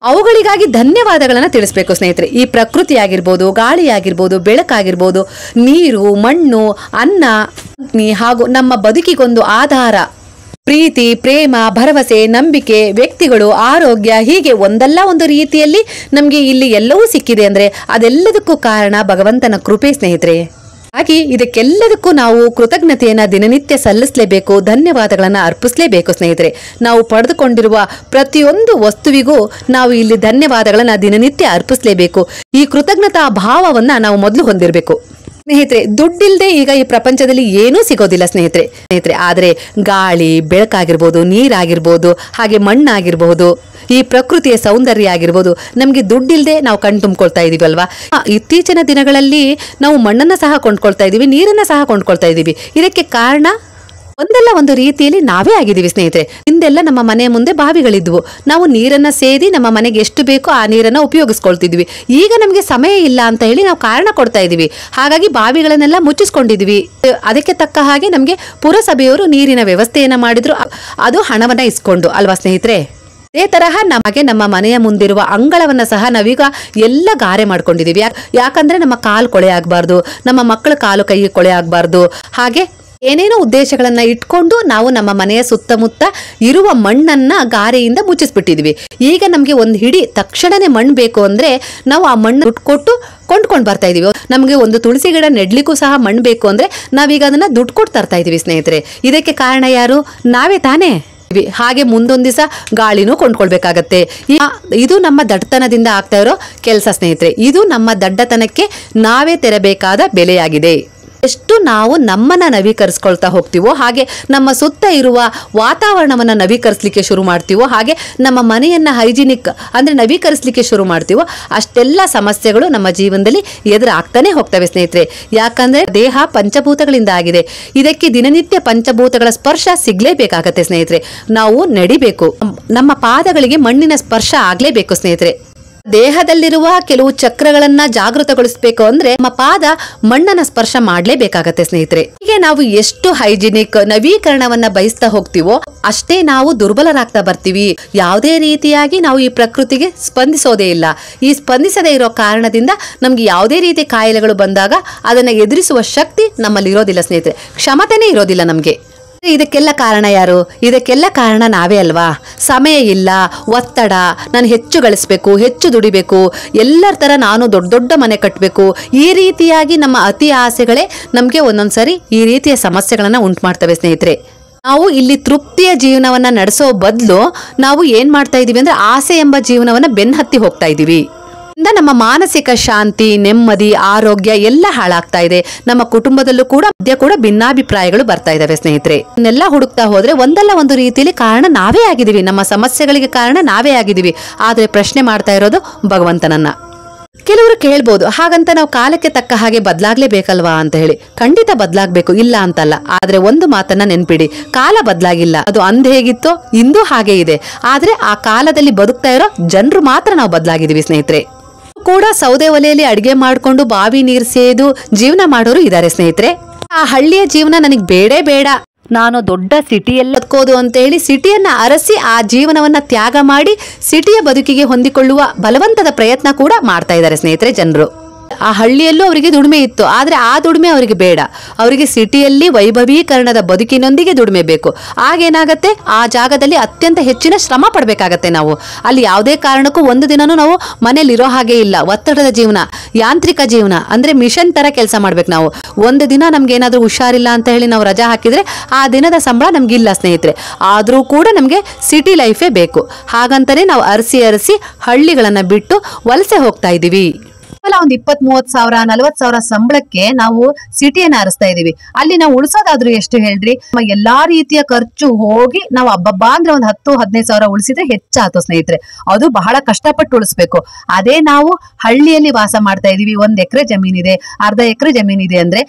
ಅವುಗಳಿಗಾಗಿ ಧನ್ಯವಾದಗಳನ್ನ ತಿಳಿಸ್ಬೇಕು ಸ್ನೇಹಿತರೆ. ಈ ಪ್ರಕೃತಿ ಆಗಿರ್ಬೋದು, ಗಾಳಿ ಆಗಿರ್ಬೋದು, ಬೆಳಕಾಗಿರ್ಬೋದು, ನೀರು, ಮಣ್ಣು, ಅನ್ನ, ಅಗ್ನಿ ಹಾಗೂ ನಮ್ಮ ಬದುಕಿಗೊಂದು ಆಧಾರ, ಪ್ರೀತಿ, ಪ್ರೇಮ, ಭರವಸೆ, ನಂಬಿಕೆ, ವ್ಯಕ್ತಿಗಳು, ಆರೋಗ್ಯ, ಹೀಗೆ ಒಂದಲ್ಲ ಒಂದು ರೀತಿಯಲ್ಲಿ ನಮ್ಗೆ ಇಲ್ಲಿ ಎಲ್ಲವೂ ಸಿಕ್ಕಿದೆ ಅಂದ್ರೆ ಅದೆಲ್ಲದಕ್ಕೂ ಕಾರಣ ಭಗವಂತನ ಕೃಪೆ ಸ್ನೇಹಿತರೆ. ಹಾಗೆ ಇದಕ್ಕೆಲ್ಲದಕ್ಕೂ ನಾವು ಕೃತಜ್ಞತೆಯನ್ನ ದಿನನಿತ್ಯ ಸಲ್ಲಿಸಲೇಬೇಕು, ಧನ್ಯವಾದಗಳನ್ನ ಅರ್ಪಿಸಲೇಬೇಕು ಸ್ನೇಹಿತರೆ. ನಾವು ಪಡೆದುಕೊಂಡಿರುವ ಪ್ರತಿಯೊಂದು ವಸ್ತುವಿಗೂ ನಾವು ಇಲ್ಲಿ ಧನ್ಯವಾದಗಳನ್ನ ದಿನನಿತ್ಯ ಅರ್ಪಿಸಲೇಬೇಕು. ಈ ಕೃತಜ್ಞತಾ ಭಾವವನ್ನ ನಾವು ಮೊದಲು ಹೊಂದಿರಬೇಕು ಸ್ನೇಹಿತರೆ. ದುಡ್ಡಿಲ್ದೆ ಈಗ ಈ ಪ್ರಪಂಚದಲ್ಲಿ ಏನೂ ಸಿಗೋದಿಲ್ಲ ಸ್ನೇಹಿತರೆ. ಆದ್ರೆ ಗಾಳಿ, ಬೆಳಕಾಗಿರ್ಬೋದು, ನೀರಾಗಿರ್ಬೋದು, ಹಾಗೆ ಮಣ್ಣಾಗಿರ್ಬಹುದು, ಈ ಪ್ರಕೃತಿಯ ಸೌಂದರ್ಯ ಆಗಿರ್ಬೋದು, ನಮ್ಗೆ ದುಡ್ಡಿಲ್ದೆ ನಾವು ಕಣ್ ತುಂಬಿಕೊಳ್ತಾ ಇದೀವಿ ಅಲ್ವಾ? ಇತ್ತೀಚಿನ ದಿನಗಳಲ್ಲಿ ನಾವು ಮಣ್ಣನ್ನ ಸಹ ಕೊಂಡ್ಕೊಳ್ತಾ ಇದೀವಿ, ನೀರನ್ನ ಸಹ ಕೊಂಡ್ಕೊಳ್ತಾ ಇದೀವಿ. ಇದಕ್ಕೆ ಕಾರಣ ಒಂದಲ್ಲ ಒಂದು ರೀತಿಯಲ್ಲಿ ನಾವೇ ಆಗಿದ್ದೀವಿ ಸ್ನೇಹಿತರೆ. ಹಿಂದೆಲ್ಲ ನಮ್ಮ ಮನೆ ಮುಂದೆ ಬಾವಿಗಳಿದ್ವು. ನಾವು ನೀರನ್ನ ಸೇದಿ ನಮ್ಮ ಮನೆಗೆ ಎಷ್ಟು ಬೇಕೋ ಆ ನೀರನ್ನ ಉಪಯೋಗಿಸ್ಕೊಳ್ತಿದ್ವಿ. ಈಗ ನಮ್ಗೆ ಸಮಯ ಇಲ್ಲ ಅಂತ ಹೇಳಿ ನಾವು ಕಾರಣ ಕೊಡ್ತಾ ಇದೀವಿ. ಹಾಗಾಗಿ ಬಾವಿಗಳನ್ನೆಲ್ಲ ಮುಚ್ಚಿಸ್ಕೊಂಡಿದೀವಿ. ಅದಕ್ಕೆ ತಕ್ಕ ಹಾಗೆ ನಮ್ಗೆ ಪುರಸಭೆಯವರು ನೀರಿನ ವ್ಯವಸ್ಥೆಯನ್ನ ಮಾಡಿದ್ರು, ಅದು ಹಣವನ್ನ ಇಸ್ಕೊಂಡು ಅಲ್ವಾ ಸ್ನೇಹಿತರೆ? ಅದೇ ತರಹ ನಮಗೆ ನಮ್ಮ ಮನೆಯ ಮುಂದಿರುವ ಅಂಗಳವನ್ನ ಸಹ ನಾವೀಗ ಎಲ್ಲ ಗಾರೆ ಮಾಡ್ಕೊಂಡಿದೀವಿ. ಯಾಕಂದ್ರೆ ನಮ್ಮ ಕಾಲು ಕೊಳೆ ಆಗ್ಬಾರ್ದು, ನಮ್ಮ ಮಕ್ಕಳ ಕಾಲು ಕೈ ಕೊಳೆ ಆಗ್ಬಾರ್ದು, ಹಾಗೆ ಏನೇನೋ ಉದ್ದೇಶಗಳನ್ನ ಇಟ್ಕೊಂಡು ನಾವು ನಮ್ಮ ಮನೆಯ ಸುತ್ತಮುತ್ತ ಇರುವ ಮಣ್ಣನ್ನ ಗಾರೆಯಿಂದ ಮುಚ್ಚಿಸ್ಬಿಟ್ಟಿದ್ವಿ. ಈಗ ನಮ್ಗೆ ಒಂದು ಹಿಡಿ ತಕ್ಷಣನೇ ಮಣ್ಣು ಬೇಕು ಅಂದ್ರೆ ನಾವು ಆ ಮಣ್ಣು ದುಡ್ಡು ಕೊಟ್ಟು ಕೊಂಡ್ಕೊಂಡು ಬರ್ತಾ ಇದೀವಿ. ನಮ್ಗೆ ಒಂದು ತುಳಸಿ ಗಿಡ ನೆಡ್ಲಿಕ್ಕೂ ಸಹ ಮಣ್ಣು ಬೇಕು ಅಂದ್ರೆ ನಾವೀಗ ಅದನ್ನ ದುಡ್ಡು ಕೊಟ್ಟು ತರ್ತಾ ಇದೀವಿ ಸ್ನೇಹಿತರೆ. ಇದಕ್ಕೆ ಕಾರಣ ಯಾರು? ನಾವೇ ತಾನೇ. ಹಾಗೆ ಮುಂದೊಂದ್ ದಿವಸ ಗಾಳಿನೂ ಕೊಂಡ್ಕೊಳ್ಬೇಕಾಗತ್ತೆ. ಇದು ನಮ್ಮ ದಡ್ಡತನದಿಂದ ಆಗ್ತಾ ಇರೋ ಕೆಲಸ ಸ್ನೇಹಿತರೆ. ಇದು ನಮ್ಮ ದಡ್ಡತನಕ್ಕೆ ನಾವೇ ತೆರಬೇಕಾದ ಬೆಲೆಯಾಗಿದೆ. ಎಷ್ಟು ನಾವು ನಮ್ಮನ್ನ ನವೀಕರಿಸ್ಕೊಳ್ತಾ ಹೋಗ್ತೀವೋ, ಹಾಗೆ ನಮ್ಮ ಸುತ್ತ ಇರುವ ವಾತಾವರಣವನ್ನ ನವೀಕರಿಸಲಿಕ್ಕೆ ಶುರು ಮಾಡ್ತೀವೋ, ಹಾಗೆ ನಮ್ಮ ಮನೆಯನ್ನ ಹೈಜಿನಿಕ್ ಅಂದ್ರೆ ನವೀಕರಿಸಲಿಕ್ಕೆ ಶುರು ಮಾಡ್ತೀವೋ, ಅಷ್ಟೆಲ್ಲ ಸಮಸ್ಯೆಗಳು ನಮ್ಮ ಜೀವನದಲ್ಲಿ ಎದುರಾಗ್ತಾನೆ ಹೋಗ್ತವೆ ಸ್ನೇಹಿತರೆ. ಯಾಕಂದ್ರೆ ದೇಹ ಪಂಚಭೂತಗಳಿಂದ ಆಗಿದೆ. ಇದಕ್ಕೆ ದಿನನಿತ್ಯ ಪಂಚಭೂತಗಳ ಸ್ಪರ್ಶ ಸಿಗ್ಲೇಬೇಕಾಗತ್ತೆ ಸ್ನೇಹಿತರೆ. ನಾವು ನಡಿಬೇಕು, ನಮ್ಮ ಪಾದಗಳಿಗೆ ಮಣ್ಣಿನ ಸ್ಪರ್ಶ ಆಗ್ಲೇಬೇಕು ಸ್ನೇಹಿತರೆ. ದೇಹದಲ್ಲಿರುವ ಕೆಲವು ಚಕ್ರಗಳನ್ನ ಜಾಗೃತಗೊಳಿಸಬೇಕು ಅಂದ್ರೆ ನಮ್ಮ ಪಾದ ಮಣ್ಣನ್ನ ಸ್ಪರ್ಶ ಮಾಡ್ಲೇಬೇಕಾಗತ್ತೆ ಸ್ನೇಹಿತರೆ. ಹೀಗೆ ನಾವು ಎಷ್ಟು ಹೈಜಿನಿಕ್ ನವೀಕರಣವನ್ನ ಬಯಸ್ತಾ ಹೋಗ್ತೀವೋ ಅಷ್ಟೇ ನಾವು ದುರ್ಬಲರಾಗ್ತಾ ಬರ್ತೀವಿ. ಯಾವುದೇ ರೀತಿಯಾಗಿ ನಾವು ಈ ಪ್ರಕೃತಿಗೆ ಸ್ಪಂದಿಸೋದೇ ಇಲ್ಲ. ಈ ಸ್ಪಂದಿಸದೇ ಇರೋ ಕಾರಣದಿಂದ ನಮ್ಗೆ ಯಾವುದೇ ರೀತಿ ಕಾಯಿಲೆಗಳು ಬಂದಾಗ ಅದನ್ನ ಎದುರಿಸುವ ಶಕ್ತಿ ನಮ್ಮಲ್ಲಿ ಇರೋದಿಲ್ಲ ಸ್ನೇಹಿತರೆ, ಕ್ಷಮತೆನೇ ಇರೋದಿಲ್ಲ ನಮ್ಗೆ. ಇದಕ್ಕೆಲ್ಲ ಕಾರಣ ಯಾರು? ಇದಕ್ಕೆಲ್ಲ ಕಾರಣ ನಾವೇ ಅಲ್ವಾ? ಸಮಯ ಇಲ್ಲ, ಒತ್ತಡ, ನಾನು ಹೆಚ್ಚು ಗಳಿಸ್ಬೇಕು, ಹೆಚ್ಚು ದುಡಿಬೇಕು, ಎಲ್ಲರ ತರ ನಾನು ದೊಡ್ಡ ದೊಡ್ಡ ಮನೆ ಕಟ್ಟಬೇಕು, ಈ ರೀತಿಯಾಗಿ ನಮ್ಮ ಅತಿ ಆಸೆಗಳೇ ನಮ್ಗೆ ಒಂದೊಂದ್ಸರಿ ಈ ರೀತಿಯ ಸಮಸ್ಯೆಗಳನ್ನ ಉಂಟು ಮಾಡ್ತವೆ ಸ್ನೇಹಿತರೆ. ನಾವು ಇಲ್ಲಿ ತೃಪ್ತಿಯ ಜೀವನವನ್ನ ನಡೆಸೋ ಬದಲು ನಾವು ಏನ್ ಮಾಡ್ತಾ ಇದೀವಿ ಅಂದ್ರೆ ಆಸೆ ಎಂಬ ಜೀವನವನ್ನ ಬೆನ್ನತ್ತಿ ಹೋಗ್ತಾ ಇದೀವಿ. ನಮ್ಮ ಮಾನಸಿಕ ಶಾಂತಿ, ನೆಮ್ಮದಿ, ಆರೋಗ್ಯ ಎಲ್ಲ ಹಾಳಾಗ್ತಾ ಇದೆ. ನಮ್ಮ ಕುಟುಂಬದಲ್ಲೂ ಕೂಡ ಭಿನ್ನಾಭಿಪ್ರಾಯಗಳು ಬರ್ತಾ ಇದಾವೆ ಸ್ನೇಹಿತರೆ. ಇದನ್ನೆಲ್ಲ ಹುಡುಕ್ತಾ ಹೋದ್ರೆ ಒಂದಲ್ಲ ಒಂದು ರೀತಿಯಲ್ಲಿ ಕಾರಣ ನಾವೇ ಆಗಿದೀವಿ, ನಮ್ಮ ಸಮಸ್ಯೆಗಳಿಗೆ ಕಾರಣ ನಾವೇ ಆಗಿದೀವಿ. ಆದ್ರೆ ಪ್ರಶ್ನೆ ಮಾಡ್ತಾ ಇರೋದು ಭಗವಂತನನ್ನ. ಕೆಲವರು ಕೇಳ್ಬೋದು, ಹಾಗಂತ ನಾವು ಕಾಲಕ್ಕೆ ತಕ್ಕ ಹಾಗೆ ಬದಲಾಗ್ಲೇಬೇಕಲ್ವಾ ಅಂತ ಹೇಳಿ. ಖಂಡಿತ ಬದಲಾಗ್ಬೇಕು, ಇಲ್ಲ ಅಂತಲ್ಲ. ಆದ್ರೆ ಒಂದು ಮಾತನ್ನ ನೆನ್ಪಿಡಿ, ಕಾಲ ಬದಲಾಗಿಲ್ಲ. ಅದು ಅಂದ್ ಹೇಗಿತ್ತೋ ಇಂದು ಹಾಗೆ ಇದೆ. ಆದ್ರೆ ಆ ಕಾಲದಲ್ಲಿ ಬದುಕ್ತಾ ಇರೋ ಜನರು ಮಾತ್ರ ನಾವು ಬದಲಾಗಿದೀವಿ ಸ್ನೇಹಿತರೆ. ಕೂಡ ಸೌದೆ ಒಲೆಯಲ್ಲಿ ಅಡಿಗೆ ಮಾಡ್ಕೊಂಡು ಬಾವಿ ನೀರು ಸೇದು ಜೀವನ ಮಾಡೋರು ಇದ್ದಾರೆ ಸ್ನೇಹಿತರೆ. ಆ ಹಳ್ಳಿಯ ಜೀವನ ನನಗೆ ಬೇಡೇ ಬೇಡ, ನಾನು ದೊಡ್ಡ ಸಿಟಿಯಲ್ಲಿ ಬದುಕೋದು ಅಂತ ಹೇಳಿ ಸಿಟಿಯನ್ನ ಅರಸಿ ಆ ಜೀವನವನ್ನ ತ್ಯಾಗ ಮಾಡಿ ಸಿಟಿಯ ಬದುಕಿಗೆ ಹೊಂದಿಕೊಳ್ಳುವ ಬಲವಂತದ ಪ್ರಯತ್ನ ಕೂಡ ಮಾಡ್ತಾ ಇದ್ದಾರೆ ಸ್ನೇಹಿತರೆ ಜನರು. ಆ ಹಳ್ಳಿಯಲ್ಲೂ ಅವರಿಗೆ ದುಡಿಮೆ ಇತ್ತು, ಆದ್ರೆ ಆ ದುಡಿಮೆ ಅವರಿಗೆ ಬೇಡ. ಅವರಿಗೆ ಸಿಟಿಯಲ್ಲಿ ವೈಭವೀಕರಣದ ಬದುಕಿನೊಂದಿಗೆ ದುಡಿಮೆ ಬೇಕು. ಆಗೇನಾಗತ್ತೆ, ಆ ಜಾಗದಲ್ಲಿ ಅತ್ಯಂತ ಹೆಚ್ಚಿನ ಶ್ರಮ ಪಡ್ಬೇಕಾಗತ್ತೆ ನಾವು. ಅಲ್ಲಿ ಯಾವುದೇ ಕಾರಣಕ್ಕೂ ಒಂದು ದಿನನೂ ನಾವು ಮನೇಲಿ ಇರೋ ಹಾಗೆ ಇಲ್ಲ. ಒತ್ತಡದ ಜೀವನ, ಯಾಂತ್ರಿಕ ಜೀವನ, ಅಂದ್ರೆ ಮಿಷನ್ ತರ ಕೆಲಸ ಮಾಡ್ಬೇಕು ನಾವು. ಒಂದು ದಿನ ನಮ್ಗೆ ಏನಾದ್ರೂ ಹುಷಾರಿಲ್ಲ ಅಂತ ಹೇಳಿ ನಾವು ರಜಾ ಹಾಕಿದ್ರೆ ಆ ದಿನದ ಸಂಬಳ ನಮ್ಗಿಲ್ಲ ಸ್ನೇಹಿತರೆ. ಆದ್ರೂ ಕೂಡ ನಮ್ಗೆ ಸಿಟಿ ಲೈಫೇ ಬೇಕು. ಹಾಗಂತಾನೆ ನಾವು ಅರಸಿ ಹಳ್ಳಿಗಳನ್ನ ಬಿಟ್ಟು ವಲಸೆ ಹೋಗ್ತಾ ಇದೀವಿ. ಒಂದು 20-30 ಸಾವಿರ 40 ಸಾವಿರ ಸಂಬಳಕ್ಕೆ ನಾವು ಸಿಟಿಯನ್ನ ಅರಸ್ತಾ ಇದೀವಿ. ಅಲ್ಲಿ ನಾವು ಉಳಿಸೋದಾದ್ರೂ ಎಷ್ಟು ಹೇಳ್ರಿ? ಎಲ್ಲಾ ರೀತಿಯ ಖರ್ಚು ಹೋಗಿ ನಾವು ಹಬ್ಬಬ್ಬಾ ಅಂದ್ರೆ ಒಂದು 10-15 ಸಾವಿರ ಉಳಿಸಿದ್ರೆ ಹೆಚ್ಚಾಯ್ತು ಸ್ನೇಹಿತರೆ. ಅದು ಬಹಳ ಕಷ್ಟಪಟ್ಟು ಉಳಿಸ್ಬೇಕು. ಅದೇ ನಾವು ಹಳ್ಳಿಯಲ್ಲಿ ವಾಸ ಮಾಡ್ತಾ ಇದೀವಿ, 1 ಎಕರೆ ಜಮೀನಿದೆ, ಅರ್ಧ ಎಕರೆ ಜಮೀನಿದೆ ಅಂದ್ರೆ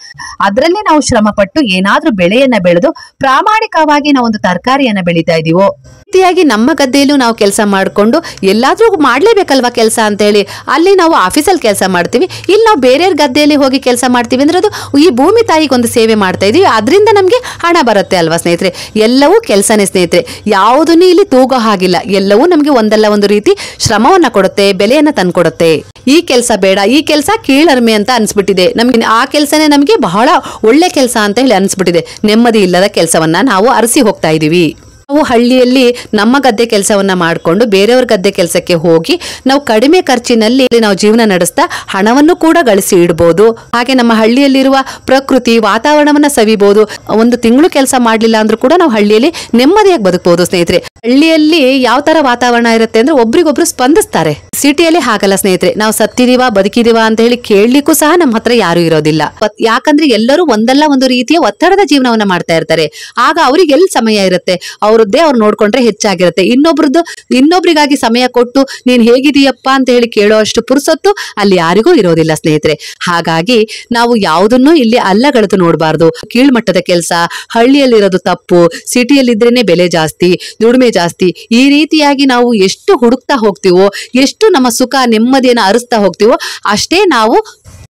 ಅದ್ರಲ್ಲೇ ನಾವು ಶ್ರಮ ಪಟ್ಟು ಏನಾದ್ರೂ ಬೆಳೆಯನ್ನ ಬೆಳೆದು ಪ್ರಾಮಾಣಿಕವಾಗಿ ನಾವು ಒಂದು ತರಕಾರಿಯನ್ನ ಬೆಳೀತಾ ಇದೀವೋ, ರೀತಿಯಾಗಿ ನಮ್ಮ ಗದ್ದೆಯಲ್ಲೂ ನಾವು ಕೆಲಸ ಮಾಡ್ಕೊಂಡು ಎಲ್ಲಾದ್ರೂ ಮಾಡ್ಲೇಬೇಕಲ್ವಾ ಕೆಲಸ ಅಂತ ಹೇಳಿ ಅಲ್ಲಿ ನಾವು ಆಫೀಸಲ್ಲಿ ಕೆಲಸ ಮಾಡ್ತೀವಿ. ಇಲ್ಲಿ ನಾವು ಬೇರೆಯವ್ರ ಗದ್ದೆಯಲ್ಲಿ ಹೋಗಿ ಕೆಲಸ ಮಾಡ್ತೀವಿ ಅಂದ್ರೆ ಅದು ಈ ಭೂಮಿ ತಾಯಿಗೆ ಒಂದು ಸೇವೆ ಮಾಡ್ತಾ ಇದೀವಿ, ಅದರಿಂದ ನಮ್ಗೆ ಹಣ ಬರುತ್ತೆ ಅಲ್ವಾ ಸ್ನೇಹಿತರೆ. ಎಲ್ಲವೂ ಕೆಲಸನೇ ಸ್ನೇಹಿತರೆ, ಯಾವುದನ್ನು ಇಲ್ಲಿ ತೂಗೋ ಹಾಗಿಲ್ಲ. ಎಲ್ಲವೂ ನಮ್ಗೆ ಒಂದಲ್ಲ ಒಂದು ರೀತಿ ಶ್ರಮವನ್ನ ಕೊಡುತ್ತೆ, ಬೆಲೆಯನ್ನ ತಂದ್ಕೊಡುತ್ತೆ. ಈ ಕೆಲಸ ಬೇಡ, ಈ ಕೆಲಸ ಕೀಳರಿಮೆ ಅಂತ ಅನ್ಸ್ಬಿಟ್ಟಿದೆ ನಮ್ಗೆ, ಆ ಕೆಲಸನೇ ನಮ್ಗೆ ಬಹಳ ಒಳ್ಳೆ ಕೆಲಸ ಅಂತ ಹೇಳಿ ಅನ್ಸ್ಬಿಟ್ಟಿದೆ. ನೆಮ್ಮದಿ ಇಲ್ಲದ ಕೆಲಸವನ್ನ ನಾವು ಅರಸಿ ಹೋಗ್ತಾ ಇದೀವಿ. ನಾವು ಹಳ್ಳಿಯಲ್ಲಿ ನಮ್ಮ ಗದ್ದೆ ಕೆಲಸವನ್ನ ಮಾಡಿಕೊಂಡು ಬೇರೆಯವ್ರ ಗದ್ದೆ ಕೆಲಸಕ್ಕೆ ಹೋಗಿ ನಾವು ಕಡಿಮೆ ಖರ್ಚಿನಲ್ಲಿ ನಾವು ಜೀವನ ನಡೆಸ್ತಾ ಹಣವನ್ನು ಕೂಡ ಗಳಿಸಿ ಇಡಬಹುದು. ಹಾಗೆ ನಮ್ಮ ಹಳ್ಳಿಯಲ್ಲಿರುವ ಪ್ರಕೃತಿ ವಾತಾವರಣವನ್ನ ಸವಿಬಹುದು. 1 ತಿಂಗಳು ಕೆಲಸ ಮಾಡ್ಲಿಲ್ಲ ಅಂದ್ರೂ ಕೂಡ ನಾವು ಹಳ್ಳಿಯಲ್ಲಿ ನೆಮ್ಮದಿಯಾಗಿ ಬದುಕಬಹುದು ಸ್ನೇಹಿತರೆ. ಹಳ್ಳಿಯಲ್ಲಿ ಯಾವ ತರ ವಾತಾವರಣ ಇರುತ್ತೆ ಅಂದ್ರೆ ಒಬ್ರಿಗೊಬ್ರು ಸ್ಪಂದಿಸ್ತಾರೆ. ಸಿಟಿಯಲ್ಲಿ ಹಾಗಲ್ಲ ಸ್ನೇಹಿತರೆ. ನಾವು ಸತ್ತಿದೀವಾ ಬದುಕಿದೀವಾ ಅಂತ ಹೇಳಿ ಕೇಳಲಿಕ್ಕೂ ಸಹ ನಮ್ಮ ಹತ್ರ ಯಾರು ಇರೋದಿಲ್ಲ. ಯಾಕಂದ್ರೆ ಎಲ್ಲರೂ ಒಂದಲ್ಲ ಒಂದು ರೀತಿಯ ಒತ್ತಡದ ಜೀವನವನ್ನ ಮಾಡ್ತಾ ಇರ್ತಾರೆ. ಆಗ ಅವ್ರಿಗೆ ಎಲ್ಲಿ ಸಮಯ ಇರುತ್ತೆ? ಅವ್ರದ್ದೇ ಅವ್ರು ನೋಡ್ಕೊಂಡ್ರೆ ಹೆಚ್ಚಾಗಿರುತ್ತೆ. ಇನ್ನೊಬ್ರಿಗಾಗಿ ಸಮಯ ಕೊಟ್ಟು ನೀನ್ ಹೇಗಿದೀಯಪ್ಪ ಅಂತ ಹೇಳಿ ಕೇಳೋ ಅಷ್ಟು ಪುರ್ಸೊತ್ತು ಅಲ್ಲಿ ಯಾರಿಗೂ ಇರೋದಿಲ್ಲ ಸ್ನೇಹಿತರೆ. ಹಾಗಾಗಿ ನಾವು ಯಾವುದನ್ನು ಇಲ್ಲಿ ಅಲ್ಲಗಳೆದು ನೋಡಬಾರ್ದು. ಕೀಳ್ಮಟ್ಟದ ಕೆಲಸ ಹಳ್ಳಿಯಲ್ಲಿರೋದು ತಪ್ಪು, ಸಿಟಿಯಲ್ಲಿದ್ರೇನೆ ಬೆಲೆ ಜಾಸ್ತಿ, ದುಡಿಮೆ ಜಾಸ್ತಿ, ಈ ರೀತಿಯಾಗಿ ನಾವು ಎಷ್ಟು ಹುಡುಕ್ತಾ ಹೋಗ್ತೀವೋ, ಎಷ್ಟು ನಮ್ಮ ಸುಖ ನೆಮ್ಮದಿಯನ್ನ ಅರಿಸ್ತಾ ಹೋಗ್ತೀವೋ ಅಷ್ಟೇ ನಾವು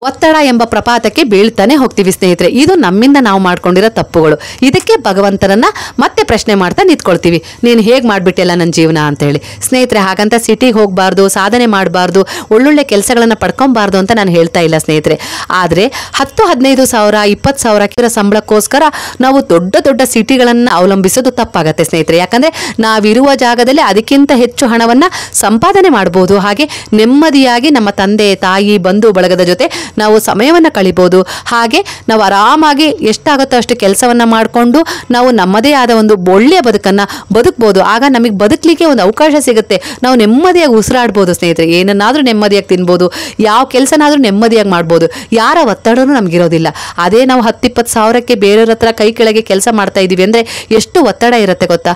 ಒತ್ತಡ ಎಂಬ ಪ್ರಪಾತಕ್ಕೆ ಬೀಳ್ತಾನೆ ಹೋಗ್ತೀವಿ ಸ್ನೇಹಿತರೆ. ಇದು ನಮ್ಮಿಂದ ನಾವು ಮಾಡ್ಕೊಂಡಿರೋ ತಪ್ಪುಗಳು. ಇದಕ್ಕೆ ಭಗವಂತನನ್ನ ಮತ್ತೆ ಪ್ರಶ್ನೆ ಮಾಡ್ತಾ ನಿಂತ್ಕೊಳ್ತೀವಿ, ನೀನು ಹೇಗ್ ಮಾಡ್ಬಿಟ್ಟಿಲ್ಲ ನನ್ನ ಜೀವನ ಅಂತ ಹೇಳಿ. ಸ್ನೇಹಿತರೆ, ಹಾಗಂತ ಸಿಟಿಗೆ ಹೋಗ್ಬಾರ್ದು, ಸಾಧನೆ ಮಾಡಬಾರ್ದು, ಒಳ್ಳೊಳ್ಳೆ ಕೆಲಸಗಳನ್ನ ಪಡ್ಕೊಬಾರ್ದು ಅಂತ ನಾನು ಹೇಳ್ತಾ ಇಲ್ಲ ಸ್ನೇಹಿತರೆ. ಆದ್ರೆ 10-15 ಸಾವಿರ 20 ಸಾವಿರ ಸಂಬಳಕ್ಕೋಸ್ಕರ ನಾವು ದೊಡ್ಡ ದೊಡ್ಡ ಸಿಟಿಗಳನ್ನ ಅವಲಂಬಿಸೋದು ತಪ್ಪಾಗತ್ತೆ ಸ್ನೇಹಿತರೆ. ಯಾಕಂದ್ರೆ ನಾವಿರುವ ಜಾಗದಲ್ಲಿ ಅದಕ್ಕಿಂತ ಹೆಚ್ಚು ಹಣವನ್ನ ಸಂಪಾದನೆ ಮಾಡಬಹುದು. ಹಾಗೆ ನೆಮ್ಮದಿಯಾಗಿ ನಮ್ಮ ತಂದೆ ತಾಯಿ ಬಂಧು ಬಳಗದ ಜೊತೆ ನಾವು ಸಮಯವನ್ನ ಕಳಿಬಹುದು. ಹಾಗೆ ನಾವು ಆರಾಮಾಗಿ ಎಷ್ಟಾಗುತ್ತೋ ಅಷ್ಟು ಕೆಲಸವನ್ನ ಮಾಡಿಕೊಂಡು ನಾವು ನಮ್ಮದೇ ಆದ ಒಂದು ಒಳ್ಳೆಯ ಬದುಕನ್ನ ಬದುಕಬಹುದು. ಆಗ ನಮಗೆ ಬದುಕಲಿಕ್ಕೆ ಒಂದು ಅವಕಾಶ ಸಿಗುತ್ತೆ. ನಾವು ನೆಮ್ಮದಿಯಾಗಿ ಉಸಿರಾಡ್ಬೋದು ಸ್ನೇಹಿತರೆ. ಏನನ್ನಾದ್ರೂ ನೆಮ್ಮದಿಯಾಗಿ ತಿನ್ಬೋದು, ಯಾವ ಕೆಲಸನಾದ್ರೂ ನೆಮ್ಮದಿಯಾಗಿ ಮಾಡ್ಬೋದು. ಯಾರ ಒತ್ತಡನೂ ನಮ್ಗಿರೋದಿಲ್ಲ. ಅದೇ ನಾವು 10-20 ಸಾವಿರಕ್ಕೆ ಬೇರೆಯವ್ರ ಹತ್ರ ಕೈ ಕೆಳಗೆ ಕೆಲಸ ಮಾಡ್ತಾ ಇದೀವಿ ಅಂದ್ರೆ ಎಷ್ಟು ಒತ್ತಡ ಇರುತ್ತೆ ಗೊತ್ತಾ?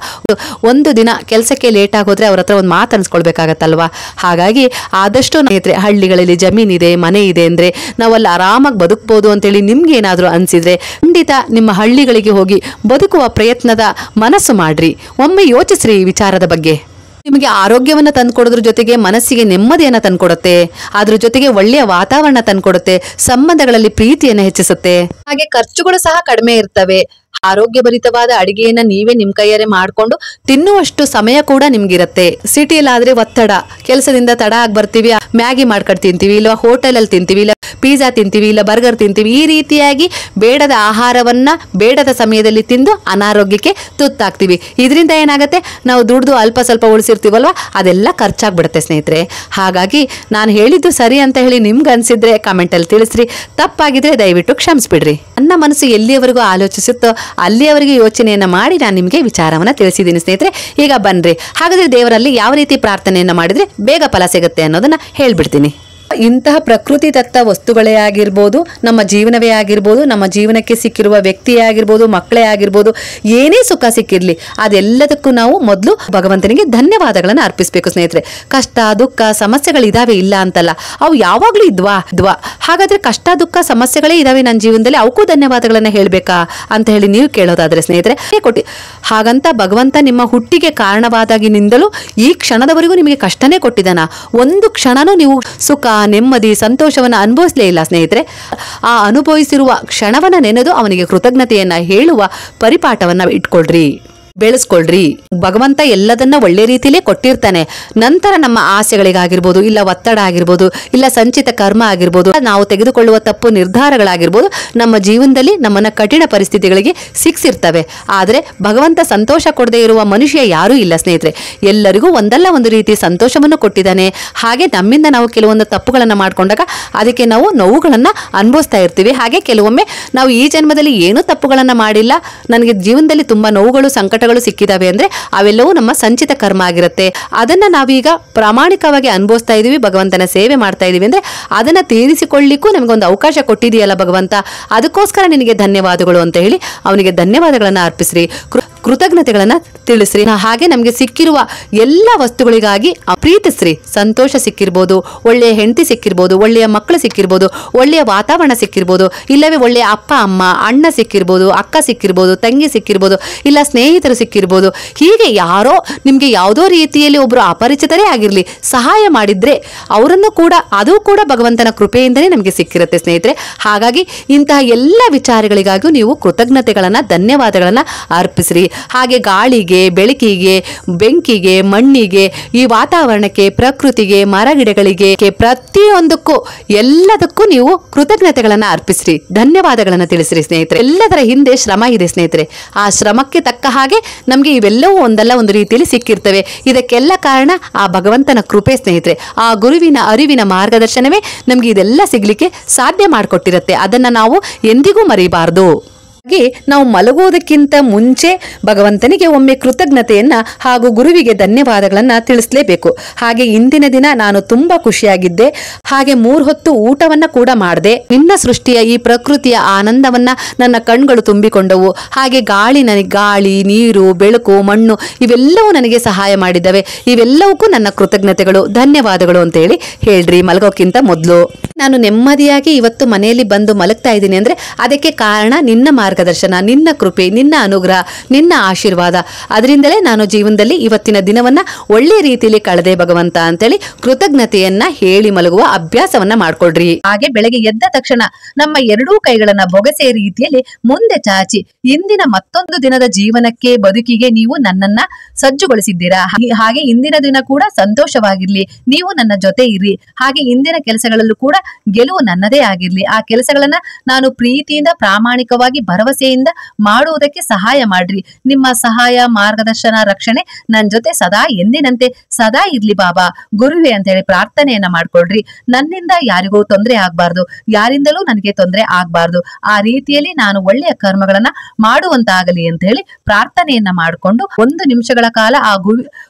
ಒಂದು ದಿನ ಕೆಲಸಕ್ಕೆ ಲೇಟ್ ಆಗೋದ್ರೆ ಅವ್ರ ಹತ್ರ ಒಂದು ಮಾತು ಅನ್ಸ್ಕೊಳ್ಬೇಕಾಗತ್ತಲ್ವಾ? ಹಾಗಾಗಿ ಆದಷ್ಟು ಸ್ನೇಹಿತರೆ, ಹಳ್ಳಿಗಳಲ್ಲಿ ಜಮೀನಿದೆ, ಮನೆ ಇದೆ ಅಂದ್ರೆ ನಾವಲ್ಲಿ ಆರಾಮಾಗಿ ಬದುಕಬಹುದು ಅಂತೇಳಿ ನಿಮ್ಗೆ ಏನಾದ್ರೂ ಅನ್ಸಿದ್ರೆ ಖಂಡಿತ ನಿಮ್ಮ ಹಳ್ಳಿಗಳಿಗೆ ಹೋಗಿ ಬದುಕುವ ಪ್ರಯತ್ನದ ಮನಸ್ಸು ಮಾಡ್ರಿ. ಒಮ್ಮೆ ಯೋಚಿಸ್ರಿ ಈ ವಿಚಾರದ ಬಗ್ಗೆ. ನಿಮಗೆ ಆರೋಗ್ಯವನ್ನ ತಂದ್ಕೊಡೋದ್ರ ಜೊತೆಗೆ ಮನಸ್ಸಿಗೆ ನೆಮ್ಮದಿಯನ್ನ ತಂದ್ಕೊಡುತ್ತೆ. ಅದ್ರ ಜೊತೆಗೆ ಒಳ್ಳೆಯ ವಾತಾವರಣ ತಂದ್ಕೊಡುತ್ತೆ. ಸಂಬಂಧಗಳಲ್ಲಿ ಪ್ರೀತಿಯನ್ನ ಹೆಚ್ಚಿಸುತ್ತೆ. ಹಾಗೆ ಖರ್ಚುಗಳು ಸಹ ಕಡಿಮೆ ಇರ್ತವೆ. ಆರೋಗ್ಯಭರಿತವಾದ ಅಡಿಗೆಯನ್ನ ನೀವೇ ನಿಮ್ ಕೈಯಾರೆ ಮಾಡ್ಕೊಂಡು ತಿನ್ನುವಷ್ಟು ಸಮಯ ಕೂಡ ನಿಮ್ಗಿರತ್ತೆ. ಸಿಟಿಯಲ್ಲಾದ್ರೆ ಒತ್ತಡ, ಕೆಲಸದಿಂದ ತಡ ಆಗಿ ಬರ್ತೀವಿ, ಮ್ಯಾಗಿ ಮಾಡ್ಕೊಂಡು ತಿಂತೀವಿ, ಇಲ್ಲ ಹೋಟೆಲ್ ಅಲ್ಲಿ ತಿಂತೀವಿ, ಇಲ್ಲ ಪಿಜ್ಜಾ ತಿಂತೀವಿ, ಇಲ್ಲ ಬರ್ಗರ್ ತಿಂತೀವಿ. ಈ ರೀತಿಯಾಗಿ ಬೇಡದ ಆಹಾರವನ್ನ ಬೇಡದ ಸಮಯದಲ್ಲಿ ತಿಂದು ಅನಾರೋಗ್ಯಕ್ಕೆ ತುತ್ತಾಗ್ತೀವಿ. ಇದರಿಂದ ಏನಾಗುತ್ತೆ, ನಾವು ದುಡ್ದು ಅಲ್ಪ ಸ್ವಲ್ಪ ಉಳಿಸಿರ್ತೀವಲ್ವಾ, ಅದೆಲ್ಲ ಖರ್ಚಾಗ್ಬಿಡುತ್ತೆ ಸ್ನೇಹಿತರೆ. ಹಾಗಾಗಿ ನಾನು ಹೇಳಿದ್ದು ಸರಿ ಅಂತ ಹೇಳಿ ನಿಮ್ಗೆ ಅನ್ಸಿದ್ರೆ ಕಮೆಂಟ್ ಅಲ್ಲಿ ತಿಳಿಸ್ರಿ. ತಪ್ಪಾಗಿದ್ರೆ ದಯವಿಟ್ಟು ಕ್ಷಮಿಸ್ಬಿಡ್ರಿ. ನನ್ನ ಮನಸ್ಸು ಎಲ್ಲಿಯವರೆಗೂ ಆಲೋಚಿಸುತ್ತೋ ಅಲ್ಲಿಯವರೆಗೆ ಯೋಚನೆಯನ್ನ ಮಾಡಿ ನಾನು ನಿಮಗೆ ವಿಚಾರವನ್ನ ತಿಳಿಸಿದ್ದೀನಿ ಸ್ನೇಹಿತರೆ. ಈಗ ಬನ್ರಿ, ಹಾಗಾದ್ರೆ ದೇವರಲ್ಲಿ ಯಾವ ರೀತಿ ಪ್ರಾರ್ಥನೆಯನ್ನ ಮಾಡಿದ್ರೆ ಬೇಗ ಫಲ ಸಿಗುತ್ತೆ ಅನ್ನೋದನ್ನ ಹೇಳ್ಬಿಡ್ತೀನಿ. ಇಂತಹ ಪ್ರಕೃತಿ ದತ್ತ ವಸ್ತುಗಳೇ ಆಗಿರ್ಬೋದು, ನಮ್ಮ ಜೀವನವೇ ಆಗಿರ್ಬೋದು, ನಮ್ಮ ಜೀವನಕ್ಕೆ ಸಿಕ್ಕಿರುವ ವ್ಯಕ್ತಿಯೇ ಆಗಿರ್ಬೋದು, ಮಕ್ಕಳೇ ಆಗಿರ್ಬೋದು, ಏನೇ ಸುಖ ಸಿಕ್ಕಿರ್ಲಿ ಅದೆಲ್ಲದಕ್ಕೂ ನಾವು ಮೊದಲು ಭಗವಂತನಿಗೆ ಧನ್ಯವಾದಗಳನ್ನು ಅರ್ಪಿಸಬೇಕು ಸ್ನೇಹಿತರೆ. ಕಷ್ಟ ದುಃಖ ಸಮಸ್ಯೆಗಳಿದಾವೆ ಇಲ್ಲ ಅಂತಲ್ಲ, ಅವು ಯಾವಾಗ್ಲೂ ಇದ್ವಾ. ಹಾಗಾದ್ರೆ ಕಷ್ಟ ದುಃಖ ಸಮಸ್ಯೆಗಳೇ ಇದಾವೆ ನನ್ನ ಜೀವನದಲ್ಲಿ, ಅವಕ್ಕೂ ಧನ್ಯವಾದಗಳನ್ನ ಹೇಳ್ಬೇಕಾ ಅಂತ ಹೇಳಿ ನೀವು ಕೇಳೋದಾದ್ರೆ ಸ್ನೇಹಿತರೆ, ಹಾಗಂತ ಭಗವಂತ ನಿಮ್ಮ ಹುಟ್ಟಿಗೆ ಕಾರಣವಾದಾಗಿನಿಂದಲೂ ಈ ಕ್ಷಣದವರೆಗೂ ನಿಮಗೆ ಕಷ್ಟನೇ ಕೊಟ್ಟಿದ್ದಾನ. ಒಂದು ಕ್ಷಣನೂ ನೀವು ಸುಖ ನೆಮ್ಮದಿ ಸಂತೋಷವನ್ನ ಅನುಭವಿಸಲೇ ಇಲ್ಲ ಸ್ನೇಹಿತರೆ. ಆ ಅನುಭವಿಸಿರುವ ಕ್ಷಣವನ್ನ ನೆನೆದು ಅವನಿಗೆ ಕೃತಜ್ಞತೆಯನ್ನ ಹೇಳುವ ಪರಿಪಾಠವನ್ನ ಇಟ್ಕೊಳ್ರಿ, ಬೆಳೆಸ್ಕೊಳ್ರಿ. ಭಗವಂತ ಎಲ್ಲದನ್ನ ಒಳ್ಳೆ ರೀತಿಯಲ್ಲೇ ಕೊಟ್ಟಿರ್ತಾನೆ. ನಂತರ ನಮ್ಮ ಆಸೆಗಳಿಗಾಗಿರ್ಬೋದು, ಇಲ್ಲ ಒತ್ತಡ ಆಗಿರ್ಬೋದು, ಇಲ್ಲ ಸಂಚಿತ ಕರ್ಮ ಆಗಿರ್ಬೋದು, ನಾವು ತೆಗೆದುಕೊಳ್ಳುವ ತಪ್ಪು ನಿರ್ಧಾರಗಳಾಗಿರ್ಬೋದು, ನಮ್ಮ ಜೀವನದಲ್ಲಿ ನಮ್ಮನ್ನ ಕಠಿಣ ಪರಿಸ್ಥಿತಿಗಳಿಗೆ ಸಿಕ್ಸಿರ್ತವೆ. ಆದ್ರೆ ಭಗವಂತ ಸಂತೋಷ ಕೊಡದೇ ಇರುವ ಮನುಷ್ಯ ಯಾರೂ ಇಲ್ಲ ಸ್ನೇಹಿತರೆ. ಎಲ್ಲರಿಗೂ ಒಂದಲ್ಲ ಒಂದು ರೀತಿ ಸಂತೋಷವನ್ನು ಕೊಟ್ಟಿದ್ದಾನೆ. ಹಾಗೆ ನಮ್ಮಿಂದ ನಾವು ಕೆಲವೊಂದು ತಪ್ಪುಗಳನ್ನ ಮಾಡ್ಕೊಂಡಾಗ ಅದಕ್ಕೆ ನಾವು ನೋವುಗಳನ್ನ ಅನುಭವಿಸ್ತಾ ಇರ್ತೀವಿ. ಹಾಗೆ ಕೆಲವೊಮ್ಮೆ ನಾವು ಈ ಜನ್ಮದಲ್ಲಿ ಏನೂ ತಪ್ಪುಗಳನ್ನ ಮಾಡಿಲ್ಲ, ನನಗೆ ಜೀವನದಲ್ಲಿ ತುಂಬಾ ನೋವುಗಳು ಸಂಕಟಗಳು ಸಿಕ್ಕಿದಾವೆ ಅಂದ್ರೆ ಅವೆಲ್ಲವೂ ನಮ್ಮ ಸಂಚಿತ ಕರ್ಮ ಆಗಿರುತ್ತೆ. ಅದನ್ನ ನಾವೀಗ ಪ್ರಾಮಾಣಿಕವಾಗಿ ಅನುಭವಿಸ್ತಾ ಇದೀವಿ, ಭಗವಂತನ ಸೇವೆ ಮಾಡ್ತಾ ಇದೀವಿ ಅಂದ್ರೆ ಅದನ್ನ ತೀರಿಸಿಕೊಳ್ಳಿಕ್ಕೂ ನಮಗೊಂದು ಅವಕಾಶ ಕೊಟ್ಟಿದೆಯಲ್ಲ ಭಗವಂತ, ಅದಕ್ಕೋಸ್ಕರ ನಿನಗೆ ಧನ್ಯವಾದಗಳು ಅಂತ ಹೇಳಿ ಅವನಿಗೆ ಧನ್ಯವಾದಗಳನ್ನ ಅರ್ಪಿಸ್ರಿ, ಕೃತಜ್ಞತೆಗಳನ್ನ ತಿಳಿಸ್ರಿ. ಹಾಗೆ ನಮ್ಗೆ ಸಿಕ್ಕಿರುವ ಎಲ್ಲ ವಸ್ತುಗಳಿಗಾಗಿ ಪ್ರೀತಿಸ್ರಿ. ಸಂತೋಷ ಸಿಕ್ಕಿರ್ಬೋದು, ಒಳ್ಳೆಯ ಹೆಂಡತಿ ಸಿಕ್ಕಿರ್ಬೋದು, ಒಳ್ಳೆಯ ಮಕ್ಕಳು ಸಿಕ್ಕಿರ್ಬೋದು, ಒಳ್ಳೆಯ ವಾತಾವರಣ ಸಿಕ್ಕಿರ್ಬೋದು, ಇಲ್ಲವೇ ಒಳ್ಳೆಯ ಅಪ್ಪ ಅಮ್ಮ ಅಣ್ಣ ಸಿಕ್ಕಿರ್ಬೋದು, ಅಕ್ಕ ಸಿಕ್ಕಿರ್ಬೋದು, ತಂಗಿ ಸಿಕ್ಕಿರ್ಬೋದು, ಇಲ್ಲ ಸ್ನೇಹಿತರು ಸಿಕ್ಕಿರ್ಬೋದು. ಹೀಗೆ ಯಾರೋ ನಿಮ್ಗೆ ಯಾವುದೋ ರೀತಿಯಲ್ಲಿ ಒಬ್ರು ಅಪರಿಚಿತರೇ ಆಗಿರ್ಲಿ ಸಹಾಯ ಮಾಡಿದ್ರೆ ಅವರನ್ನು ಕೂಡ ಅದು ಕೂಡ ಭಗವಂತನ ಕೃಪೆಯಿಂದಲೇ ನಮಗೆ ಸಿಕ್ಕಿರುತ್ತೆ ಸ್ನೇಹಿತರೆ. ಹಾಗಾಗಿ ಇಂತಹ ಎಲ್ಲ ವಿಚಾರಗಳಿಗಾಗಿಯೂ ನೀವು ಕೃತಜ್ಞತೆಗಳನ್ನ ಧನ್ಯವಾದಗಳನ್ನ ಅರ್ಪಿಸ್ರಿ. ಹಾಗೆ ಗಾಳಿಗೆ, ಬೆಳಕಿಗೆ, ಬೆಂಕಿಗೆ, ಮಣ್ಣಿಗೆ, ಈ ವಾತಾವರಣಕ್ಕೆ, ಪ್ರಕೃತಿಗೆ, ಮರಗಿಡಗಳಿಗೆ, ಪ್ರತಿಯೊಂದಕ್ಕೂ ಎಲ್ಲದಕ್ಕೂ ನೀವು ಕೃತಜ್ಞತೆಗಳನ್ನ ಅರ್ಪಿಸ್ರಿ, ಧನ್ಯವಾದಗಳನ್ನ ತಿಳಿಸ್ರಿ ಸ್ನೇಹಿತರೆ. ಎಲ್ಲದರ ಹಿಂದೆ ಶ್ರಮ ಇದೆ ಸ್ನೇಹಿತರೆ. ಆ ಶ್ರಮಕ್ಕೆ ತಕ್ಕ ಹಾಗೆ ನಮ್ಗೆ ಇವೆಲ್ಲವೂ ಒಂದಲ್ಲ ಒಂದು ರೀತಿಯಲ್ಲಿ ಸಿಕ್ಕಿರ್ತವೆ. ಇದಕ್ಕೆಲ್ಲ ಕಾರಣ ಆ ಭಗವಂತನ ಕೃಪೆ ಸ್ನೇಹಿತರೆ. ಆ ಗುರುವಿನ ಅರಿವಿನ ಮಾರ್ಗದರ್ಶನವೇ ನಮ್ಗೆ ಇದೆಲ್ಲ ಸಿಗ್ಲಿಕ್ಕೆ ಸಾಧ್ಯ ಮಾಡಿಕೊಟ್ಟಿರುತ್ತೆ. ಅದನ್ನ ನಾವು ಎಂದಿಗೂ ಮರಿಬಾರ್ದು. ಹಾಗೆ ನಾವು ಮಲಗುವುದಕ್ಕಿಂತ ಮುಂಚೆ ಭಗವಂತನಿಗೆ ಒಮ್ಮೆ ಕೃತಜ್ಞತೆಯನ್ನ ಹಾಗೂ ಗುರುವಿಗೆ ಧನ್ಯವಾದಗಳನ್ನ ತಿಳಿಸಲೇಬೇಕು. ಹಾಗೆ ಇಂದಿನ ದಿನ ನಾನು ತುಂಬಾ ಖುಷಿಯಾಗಿದ್ದೆ. ಹಾಗೆ 3 ಹೊತ್ತು ಊಟವನ್ನ ಕೂಡ ಮಾಡಿದೆ. ನಿನ್ನ ಸೃಷ್ಟಿಯ ಈ ಪ್ರಕೃತಿಯ ಆನಂದವನ್ನ ನನ್ನ ಕಣ್ಗಳು ತುಂಬಿಕೊಂಡವು. ಹಾಗೆ ಗಾಳಿ, ನೀರು, ಬೆಳಕು, ಮಣ್ಣು ಇವೆಲ್ಲವೂ ನನಗೆ ಸಹಾಯ ಮಾಡಿದ್ದವೆ. ಇವೆಲ್ಲವಕ್ಕೂ ನನ್ನ ಕೃತಜ್ಞತೆಗಳು, ಧನ್ಯವಾದಗಳು ಅಂತ ಹೇಳಿ ಹೇಳ್ರಿ ಮಲಗೋಕ್ಕಿಂತ ಮೊದಲು. ನಾನು ನೆಮ್ಮದಿಯಾಗಿ ಇವತ್ತು ಮನೆಯಲ್ಲಿ ಬಂದು ಮಲಗ್ತಾ ಇದ್ದೀನಿ ಅಂದ್ರೆ ಅದಕ್ಕೆ ಕಾರಣ ನಿನ್ನ ಮಾರ್ಗದರ್ಶನ, ನಿನ್ನ ಕೃಪೆ, ನಿನ್ನ ಅನುಗ್ರಹ, ನಿನ್ನ ಆಶೀರ್ವಾದ. ಅದರಿಂದಲೇ ನಾನು ಜೀವನದಲ್ಲಿ ಇವತ್ತಿನ ದಿನವನ್ನ ಒಳ್ಳೆ ರೀತಿಯಲ್ಲಿ ಕಳೆದೆ ಭಗವಂತ ಅಂತೇಳಿ ಕೃತಜ್ಞತೆಯನ್ನ ಹೇಳಿ ಮಲಗುವ ಅಭ್ಯಾಸವನ್ನ ಮಾಡ್ಕೊಳ್ರಿ. ಹಾಗೆ ಬೆಳಗ್ಗೆ ಎದ್ದ ತಕ್ಷಣ ನಮ್ಮ 2 ಕೈಗಳನ್ನ ಬೊಗಸೆ ರೀತಿಯಲ್ಲಿ ಮುಂದೆ ಚಾಚಿ ಇಂದಿನ ಮತ್ತೊಂದು ದಿನದ ಜೀವನಕ್ಕೆ, ಬದುಕಿಗೆ ನೀವು ನನ್ನನ್ನ ಸಜ್ಜುಗೊಳಿಸಿದ್ದೀರಾ. ಹಾಗೆ ಇಂದಿನ ದಿನ ಕೂಡ ಸಂತೋಷವಾಗಿರ್ಲಿ, ನೀವು ನನ್ನ ಜೊತೆ ಇರ್ರಿ. ಹಾಗೆ ಇಂದಿನ ಕೆಲಸಗಳಲ್ಲೂ ಕೂಡ ಗೆಲುವು ನನ್ನದೇ ಆಗಿರ್ಲಿ. ಆ ಕೆಲಸಗಳನ್ನ ನಾನು ಪ್ರೀತಿಯಿಂದ ಪ್ರಾಮಾಣಿಕವಾಗಿ ಭರವಸೆಯಿಂದ ಮಾಡುವುದಕ್ಕೆ ಸಹಾಯ ಮಾಡ್ರಿ. ನಿಮ್ಮ ಸಹಾಯ, ಮಾರ್ಗದರ್ಶನ, ರಕ್ಷಣೆ ನನ್ನ ಜೊತೆ ಸದಾ ಎಂದಿನಂತೆ ಸದಾ ಇರ್ಲಿ ಬಾಬಾ ಗುರುವೆ ಅಂತ ಹೇಳಿ ಪ್ರಾರ್ಥನೆಯನ್ನ ಮಾಡ್ಕೊಳ್ರಿ. ನನ್ನಿಂದ ಯಾರಿಗೂ ತೊಂದರೆ ಆಗ್ಬಾರ್ದು, ಯಾರಿಂದಲೂ ನನಗೆ ತೊಂದರೆ ಆಗ್ಬಾರ್ದು. ಆ ರೀತಿಯಲ್ಲಿ ನಾನು ಒಳ್ಳೆಯ ಕರ್ಮಗಳನ್ನ ಮಾಡುವಂತಾಗಲಿ ಅಂತ ಹೇಳಿ ಪ್ರಾರ್ಥನೆಯನ್ನ ಮಾಡಿಕೊಂಡು 1 ನಿಮಿಷಗಳ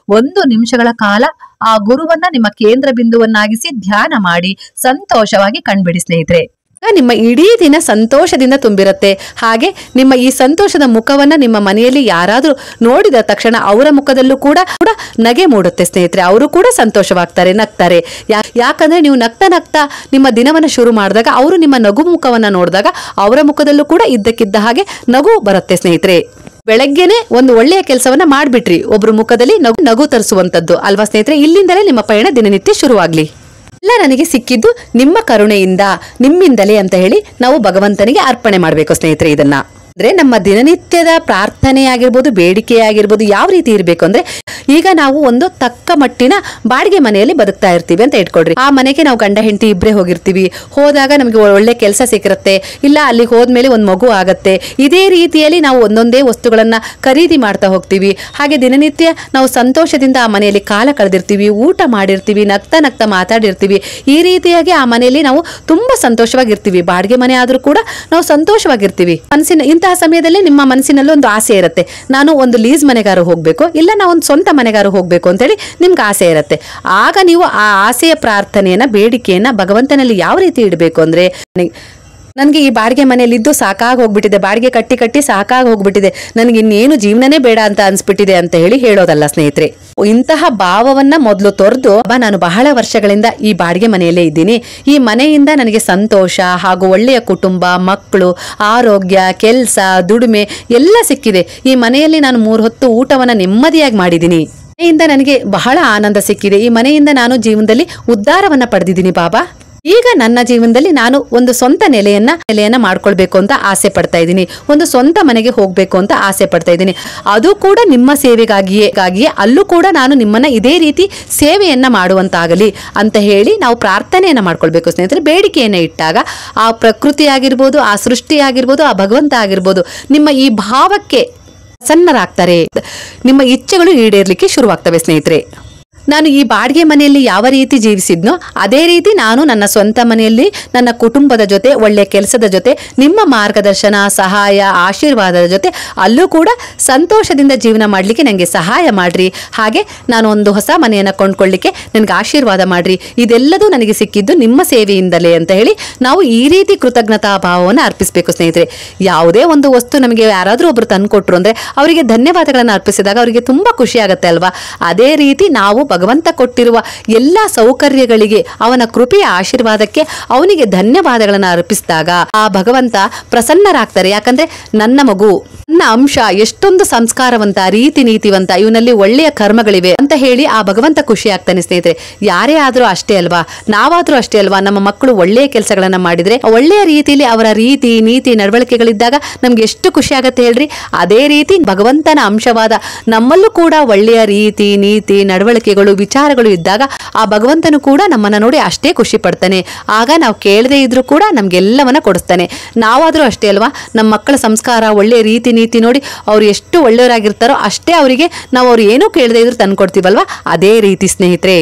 ಕಾಲ ಆ ಗುರುವನ್ನ ನಿಮ್ಮ ಕೇಂದ್ರ ಬಿಂದುವನ್ನಾಗಿಸಿ ಧ್ಯಾನ ಮಾಡಿ ಸಂತೋಷವಾಗಿ ಕಣ್ಬಿಡಿ ಸ್ನೇಹಿತರೆ. ನಿಮ್ಮ ಇಡೀ ದಿನ ಸಂತೋಷದಿಂದ ತುಂಬಿರುತ್ತೆ. ಹಾಗೆ ನಿಮ್ಮ ಈ ಸಂತೋಷದ ಮುಖವನ್ನ ನಿಮ್ಮ ಮನೆಯಲ್ಲಿ ಯಾರಾದ್ರೂ ನೋಡಿದ ತಕ್ಷಣ ಅವರ ಮುಖದಲ್ಲೂ ಕೂಡ ನಗೆ ಮೂಡುತ್ತೆ ಸ್ನೇಹಿತರೆ. ಅವರು ಕೂಡ ಸಂತೋಷವಾಗ್ತಾರೆ, ನಗ್ತಾರೆ. ಯಾಕಂದ್ರೆ ನೀವು ನಗ್ತಾ ನಿಮ್ಮ ದಿನವನ್ನ ಶುರು ಮಾಡಿದಾಗ ಅವರು ನಿಮ್ಮ ನಗು ಮುಖವನ್ನ ನೋಡಿದಾಗ ಅವರ ಮುಖದಲ್ಲೂ ಕೂಡ ಇದ್ದಕ್ಕಿದ್ದ ಹಾಗೆ ನಗು ಬರುತ್ತೆ ಸ್ನೇಹಿತರೆ. ಬೆಳಗ್ಗೆನೆ ಒಂದು ಒಳ್ಳೆಯ ಕೆಲಸವನ್ನ ಮಾಡ್ಬಿಟ್ರಿ, ಒಬ್ರು ಮುಖದಲ್ಲಿ ನಗು ತರಿಸುವಂತದ್ದು ಅಲ್ವಾ ಸ್ನೇಹಿತರೆ. ಇಲ್ಲಿಂದಲೇ ನಿಮ್ಮ ಪಯಣ ದಿನನಿತ್ಯ ಶುರುವಾಗ್ಲಿ. ಎಲ್ಲ ನನಗೆ ಸಿಕ್ಕಿದ್ದು ನಿಮ್ಮ ಕರುಣೆಯಿಂದ, ನಿಮ್ಮಿಂದಲೇ ಅಂತ ಹೇಳಿ ನಾವು ಭಗವಂತನಿಗೆ ಅರ್ಪಣೆ ಮಾಡ್ಬೇಕು ಸ್ನೇಹಿತರೆ. ಇದನ್ನ ಅಂದ್ರೆ ನಮ್ಮ ದಿನನಿತ್ಯದ ಪ್ರಾರ್ಥನೆ ಆಗಿರ್ಬೋದು, ಬೇಡಿಕೆ ಆಗಿರ್ಬೋದು, ಯಾವ ರೀತಿ ಇರಬೇಕು ಅಂದ್ರೆ, ಈಗ ನಾವು ಒಂದು ತಕ್ಕ ಮಟ್ಟಿನ ಬಾಡಿಗೆ ಮನೆಯಲ್ಲಿ ಬದುಕ್ತಾ ಇರ್ತೀವಿ ಅಂತ ಇಟ್ಕೊಡ್ರಿ. ಆ ಮನೆಗೆ ನಾವು ಗಂಡ ಹೆಂಡತಿ ಇಬ್ಬರೇ ಹೋಗಿರ್ತೀವಿ. ಹೋದಾಗ ನಮಗೆ ಒಳ್ಳೆ ಕೆಲಸ ಸಿಕ್ಕಿರುತ್ತೆ, ಇಲ್ಲ ಅಲ್ಲಿಗೆ ಹೋದ್ಮೇಲೆ ಒಂದು ಮಗು ಆಗತ್ತೆ. ಇದೇ ರೀತಿಯಲ್ಲಿ ನಾವು ಒಂದೊಂದೇ ವಸ್ತುಗಳನ್ನ ಖರೀದಿ ಮಾಡ್ತಾ ಹೋಗ್ತೀವಿ. ಹಾಗೆ ದಿನನಿತ್ಯ ನಾವು ಸಂತೋಷದಿಂದ ಆ ಮನೆಯಲ್ಲಿ ಕಾಲ ಕಳೆದಿರ್ತೀವಿ, ಊಟ ಮಾಡಿರ್ತೀವಿ, ನಗ್ತಾ ನಗ್ತಾ ಮಾತಾಡಿರ್ತೀವಿ. ಈ ರೀತಿಯಾಗಿ ಆ ಮನೆಯಲ್ಲಿ ನಾವು ತುಂಬಾ ಸಂತೋಷವಾಗಿರ್ತೀವಿ. ಬಾಡಿಗೆ ಮನೆ ಆದ್ರೂ ಕೂಡ ನಾವು ಸಂತೋಷವಾಗಿರ್ತೀವಿ. ಇಂತಹ ಸಮಯದಲ್ಲಿ ನಿಮ್ಮ ಮನಸ್ಸಿನಲ್ಲಿ ಒಂದು ಆಸೆ ಇರುತ್ತೆ, ನಾನು ಒಂದು ಲೀಸ್ ಮನೆಗಾರು ಹೋಗ್ಬೇಕು, ಇಲ್ಲ ನಾವು ಒಂದು ಸ್ವಂತ ಮನೆಗಾರು ಹೋಗ್ಬೇಕು ಅಂತೇಳಿ ನಿಮ್ಗೆ ಆಸೆ ಇರುತ್ತೆ. ಆಗ ನೀವು ಆ ಆಸೆಯ ಪ್ರಾರ್ಥನೆಯನ್ನ, ಬೇಡಿಕೆಯನ್ನ ಭಗವಂತನಲ್ಲಿ ಯಾವ ರೀತಿ ಇಡಬೇಕು ಅಂದ್ರೆ, ನನಗೆ ಈ ಬಾಡಿಗೆ ಮನೆಯಲ್ಲಿ ಇದ್ದು ಸಾಕಾಗಿ ಹೋಗ್ಬಿಟ್ಟಿದೆ, ಬಾಡಿಗೆ ಕಟ್ಟಿ ಕಟ್ಟಿ ಸಾಕಾಗಿ ಹೋಗ್ಬಿಟ್ಟಿದೆ, ನನಗೆ ಇನ್ನೇನು ಜೀವನನೇ ಬೇಡ ಅಂತ ಅನ್ಸ್ಬಿಟ್ಟಿದೆ ಅಂತ ಹೇಳಿ ಹೇಳೋದಲ್ಲ ಸ್ನೇಹಿತರೆ. ಇಂತಹ ಭಾವವನ್ನ ಮೊದಲು ತೊರೆದು, ನಾನು ಬಹಳ ವರ್ಷಗಳಿಂದ ಈ ಬಾಡಿಗೆ ಮನೆಯಲ್ಲೇ ಇದ್ದೀನಿ, ಈ ಮನೆಯಿಂದ ನನಗೆ ಸಂತೋಷ ಹಾಗೂ ಒಳ್ಳೆಯ ಕುಟುಂಬ, ಮಕ್ಕಳು, ಆರೋಗ್ಯ, ಕೆಲಸ, ದುಡಿಮೆ ಎಲ್ಲ ಸಿಕ್ಕಿದೆ. ಈ ಮನೆಯಲ್ಲಿ ನಾನು 3 ಹೊತ್ತು ಊಟವನ್ನ ನೆಮ್ಮದಿಯಾಗಿ ಮಾಡಿದ್ದೀನಿ. ಮನೆಯಿಂದ ನನಗೆ ಬಹಳ ಆನಂದ ಸಿಕ್ಕಿದೆ. ಈ ಮನೆಯಿಂದ ನಾನು ಜೀವನದಲ್ಲಿ ಉದ್ಧಾರವನ್ನ ಪಡೆದಿದ್ದೀನಿ ಬಾಬಾ. ಈಗ ನನ್ನ ಜೀವನದಲ್ಲಿ ನಾನು ಒಂದು ಸ್ವಂತ ನೆಲೆಯನ್ನ ಮಾಡ್ಕೊಳ್ಬೇಕು ಅಂತ ಆಸೆ ಪಡ್ತಾ ಇದ್ದೀನಿ, ಒಂದು ಸ್ವಂತ ಮನೆಗೆ ಹೋಗ್ಬೇಕು ಅಂತ ಆಸೆ ಪಡ್ತಾ ಇದ್ದೀನಿ. ಅದು ಕೂಡ ನಿಮ್ಮ ಸೇವೆಗಾಗಿಯೇ ಅಲ್ಲೂ ಕೂಡ ನಾನು ನಿಮ್ಮನ್ನ ಇದೇ ರೀತಿ ಸೇವೆಯನ್ನ ಮಾಡುವಂತಾಗಲಿ ಅಂತ ಹೇಳಿ ನಾವು ಪ್ರಾರ್ಥನೆಯನ್ನ ಮಾಡ್ಕೊಳ್ಬೇಕು ಸ್ನೇಹಿತರೆ. ಬೇಡಿಕೆಯನ್ನ ಇಟ್ಟಾಗ ಆ ಪ್ರಕೃತಿ ಆಗಿರ್ಬೋದು, ಆ ಸೃಷ್ಟಿ ಆಗಿರ್ಬೋದು, ಆ ಭಗವಂತ ಆಗಿರ್ಬೋದು, ನಿಮ್ಮ ಈ ಭಾವಕ್ಕೆ ಪ್ರಸನ್ನರಾಗ್ತಾರೆ. ನಿಮ್ಮ ಇಚ್ಛೆಗಳು ಈಡೇರ್ಲಿಕ್ಕೆ ಶುರುವಾಗ್ತವೆ ಸ್ನೇಹಿತರೆ. ನಾನು ಈ ಬಾಡಿಗೆ ಮನೆಯಲ್ಲಿ ಯಾವ ರೀತಿ ಜೀವಿಸಿದ್ನೋ ಅದೇ ರೀತಿ ನಾನು ನನ್ನ ಸ್ವಂತ ಮನೆಯಲ್ಲಿ ನನ್ನ ಕುಟುಂಬದ ಜೊತೆ, ಒಳ್ಳೆ ಕೆಲಸದ ಜೊತೆ, ನಿಮ್ಮ ಮಾರ್ಗದರ್ಶನ, ಸಹಾಯ, ಆಶೀರ್ವಾದದ ಜೊತೆ ಅಲ್ಲೂ ಕೂಡ ಸಂತೋಷದಿಂದ ಜೀವನ ಮಾಡಲಿಕ್ಕೆ ನನಗೆ ಸಹಾಯ ಮಾಡ್ರಿ. ಹಾಗೆ ನಾನು ಒಂದು ಹೊಸ ಮನೆಯನ್ನು ಕೊಂಡ್ಕೊಳ್ಳಿಕ್ಕೆ ನನಗೆ ಆಶೀರ್ವಾದ ಮಾಡ್ರಿ. ಇದೆಲ್ಲದೂ ನನಗೆ ಸಿಕ್ಕಿದ್ದು ನಿಮ್ಮ ಸೇವೆಯಿಂದಲೇ ಅಂತ ಹೇಳಿ ನಾವು ಈ ರೀತಿ ಕೃತಜ್ಞತಾ ಭಾವವನ್ನು ಅರ್ಪಿಸಬೇಕು ಸ್ನೇಹಿತರೆ. ಯಾವುದೇ ಒಂದು ವಸ್ತು ನಮಗೆ ಯಾರಾದರೂ ಒಬ್ರು ತಂದುಕೊಟ್ರು ಅಂದ್ರೆ ಅವರಿಗೆ ಧನ್ಯವಾದಗಳನ್ನು ಅರ್ಪಿಸಿದಾಗ ಅವರಿಗೆ ತುಂಬಾ ಖುಷಿ ಆಗುತ್ತೆ ಅಲ್ವಾ. ಅದೇ ರೀತಿ ನಾವು ಭಗವಂತ ಕೊಟ್ಟಿರುವ ಎಲ್ಲ ಸೌಕರ್ಯಗಳಿಗೆ, ಅವನ ಕೃಪೆಯ ಆಶೀರ್ವಾದಕ್ಕೆ ಅವನಿಗೆ ಧನ್ಯವಾದಗಳನ್ನು ಅರ್ಪಿಸಿದಾಗ ಆ ಭಗವಂತ ಪ್ರಸನ್ನರಾಗ್ತಾರೆ. ಯಾಕಂದ್ರೆ ನನ್ನ ಮಗು, ನನ್ನ ಅಂಶ ಎಷ್ಟೊಂದು ಸಂಸ್ಕಾರವಂತ, ರೀತಿ ನೀತಿವಂತ, ಇವನಲ್ಲಿ ಒಳ್ಳೆಯ ಕರ್ಮಗಳಿವೆ ಅಂತ ಹೇಳಿ ಆ ಭಗವಂತ ಖುಷಿ ಆಗ್ತಾನೆ ಸ್ನೇಹಿತರೆ. ಯಾರೇ ಆದ್ರೂ ಅಷ್ಟೇ ಅಲ್ವಾ, ನಾವಾದ್ರೂ ಅಷ್ಟೇ ಅಲ್ವಾ, ನಮ್ಮ ಮಕ್ಕಳು ಒಳ್ಳೆಯ ಕೆಲಸಗಳನ್ನ ಮಾಡಿದ್ರೆ, ಒಳ್ಳೆಯ ರೀತಿಯಲ್ಲಿ ಅವರ ರೀತಿ ನೀತಿ ನಡವಳಿಕೆಗಳಿದ್ದಾಗ ನಮ್ಗೆ ಎಷ್ಟು ಖುಷಿ ಆಗತ್ತೆ ಹೇಳ್ರಿ. ಅದೇ ರೀತಿ ಭಗವಂತನ ಅಂಶವಾದ ನಮ್ಮಲ್ಲೂ ಕೂಡ ಒಳ್ಳೆಯ ರೀತಿ ನೀತಿ ನಡವಳಿಕೆಗಳು, ವಿಚಾರಗಳು ಇದ್ದಾಗ ಆ ಭಗವಂತನು ಕೂಡ ನಮ್ಮನ್ನ ನೋಡಿ ಅಷ್ಟೇ ಖುಷಿ ಪಡ್ತಾನೆ. ಆಗ ನಾವು ಕೇಳದೇ ಇದ್ರೂ ಕೂಡ ನಮ್ಗೆಲ್ಲವನ್ನ ಕೊಡಿಸ್ತಾನೆ. ನಾವಾದ್ರೂ ಅಷ್ಟೇ ಅಲ್ವಾ, ನಮ್ಮ ಮಕ್ಕಳ ಸಂಸ್ಕಾರ, ಒಳ್ಳೆಯ ರೀತಿ ನೀತಿ ನೋಡಿ ಅವ್ರು ಎಷ್ಟು ಒಳ್ಳೆಯವರಾಗಿರ್ತಾರೋ ಅಷ್ಟೇ ಅವರಿಗೆ ನಾವು ಅವ್ರು ಏನೂ ಕೇಳದೇ ಇದ್ರು ತಂದ್ಕೊಡ್ತೀವಲ್ವಾ. ಅದೇ ರೀತಿ ಸ್ನೇಹಿತರೆ,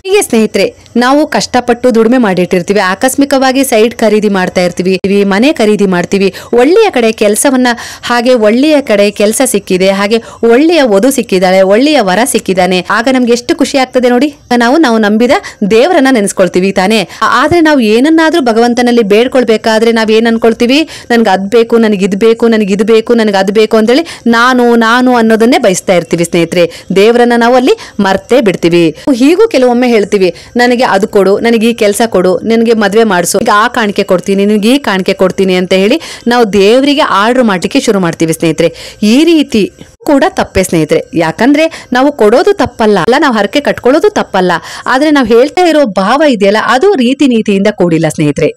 ಹೀಗೆ ಸ್ನೇಹಿತರೆ ನಾವು ಕಷ್ಟಪಟ್ಟು ದುಡಿಮೆ ಮಾಡಿಟ್ಟಿರ್ತೀವಿ, ಆಕಸ್ಮಿಕವಾಗಿ ಸೈಟ್ ಖರೀದಿ ಮಾಡ್ತಾ ಇರ್ತೀವಿ, ಮನೆ ಖರೀದಿ ಮಾಡ್ತೀವಿ, ಒಳ್ಳೆಯ ಕಡೆ ಕೆಲಸವನ್ನ, ಹಾಗೆ ಒಳ್ಳೆಯ ಕಡೆ ಕೆಲಸ ಸಿಕ್ಕಿದೆ, ಹಾಗೆ ಒಳ್ಳೆಯ ವಧು ಸಿಕ್ಕಿದ್ದಾಳೆ, ಒಳ್ಳೆಯ ವರ ಸಿಕ್ಕಿದ್ದಾನೆ. ಆಗ ನಮ್ಗೆ ಎಷ್ಟು ಖುಷಿ ಆಗ್ತದೆ ನೋಡಿ. ನಾವು ನಂಬಿದ ದೇವರನ್ನ ನೆನೆಸ್ಕೊಳ್ತೀವಿ ತಾನೇ. ಆದ್ರೆ ನಾವು ಏನನ್ನಾದ್ರೂ ಭಗವಂತನಲ್ಲಿ ಬೇಡ್ಕೊಳ್ಬೇಕಾದ್ರೆ ನಾವ್ ಏನ್ ಅನ್ಕೊಳ್ತೀವಿ, ನನ್ಗೆ ಅದ್ ಬೇಕು, ನನಗೆ ಇದ್ ಬೇಕು, ನನಗೆ ಇದು ಬೇಕು, ನನಗೆ ಅದು ಬೇಕು ಅಂತೇಳಿ ನಾನು ಅನ್ನೋದನ್ನೇ ಬಯಸ್ತಾ ಇರ್ತೀವಿ ಸ್ನೇಹಿತರೆ. ದೇವರನ್ನ ನಾವು ಅಲ್ಲಿ ಮರ್ತೇ ಬಿಡ್ತೀವಿ. ಹೀಗೂ ಕೆಲವೊಮ್ಮೆ ಹೇಳ್ತೀವಿ, ನನಗೆ ಅದು ಕೊಡು, ನನಗೆ ಈ ಕೆಲಸ ಕೊಡು, ನನಗೆ ಮದ್ವೆ ಮಾಡಿಸು, ಆ ಕಾಣಿಕೆ ಕೊಡ್ತೀನಿ, ನಿನಗೆ ಈ ಕಾಣಿಕೆ ಕೊಡ್ತೀನಿ ಅಂತ ಹೇಳಿ ನಾವು ದೇವರಿಗೆ ಆರ್ಡರ್ ಮಾಡ್ಲಿಕ್ಕೆ ಶುರು ಮಾಡ್ತೀವಿ ಸ್ನೇಹಿತರೆ. ಈ ರೀತಿ ಕೂಡ ತಪ್ಪೇ ಸ್ನೇಹಿತರೆ. ಯಾಕಂದ್ರೆ ನಾವು ಕೊಡೋದು ತಪ್ಪಲ್ಲ, ನಾವು ಹರಕೆ ಕಟ್ಕೊಳ್ಳೋದು ತಪ್ಪಲ್ಲ, ಆದ್ರೆ ನಾವು ಹೇಳ್ತಾ ಇರೋ ಭಾವ ಇದೆಯಲ್ಲ ಅದು ರೀತಿ ನೀತಿಯಿಂದ ಕೂಡಿಲ್ಲ ಸ್ನೇಹಿತರೆ.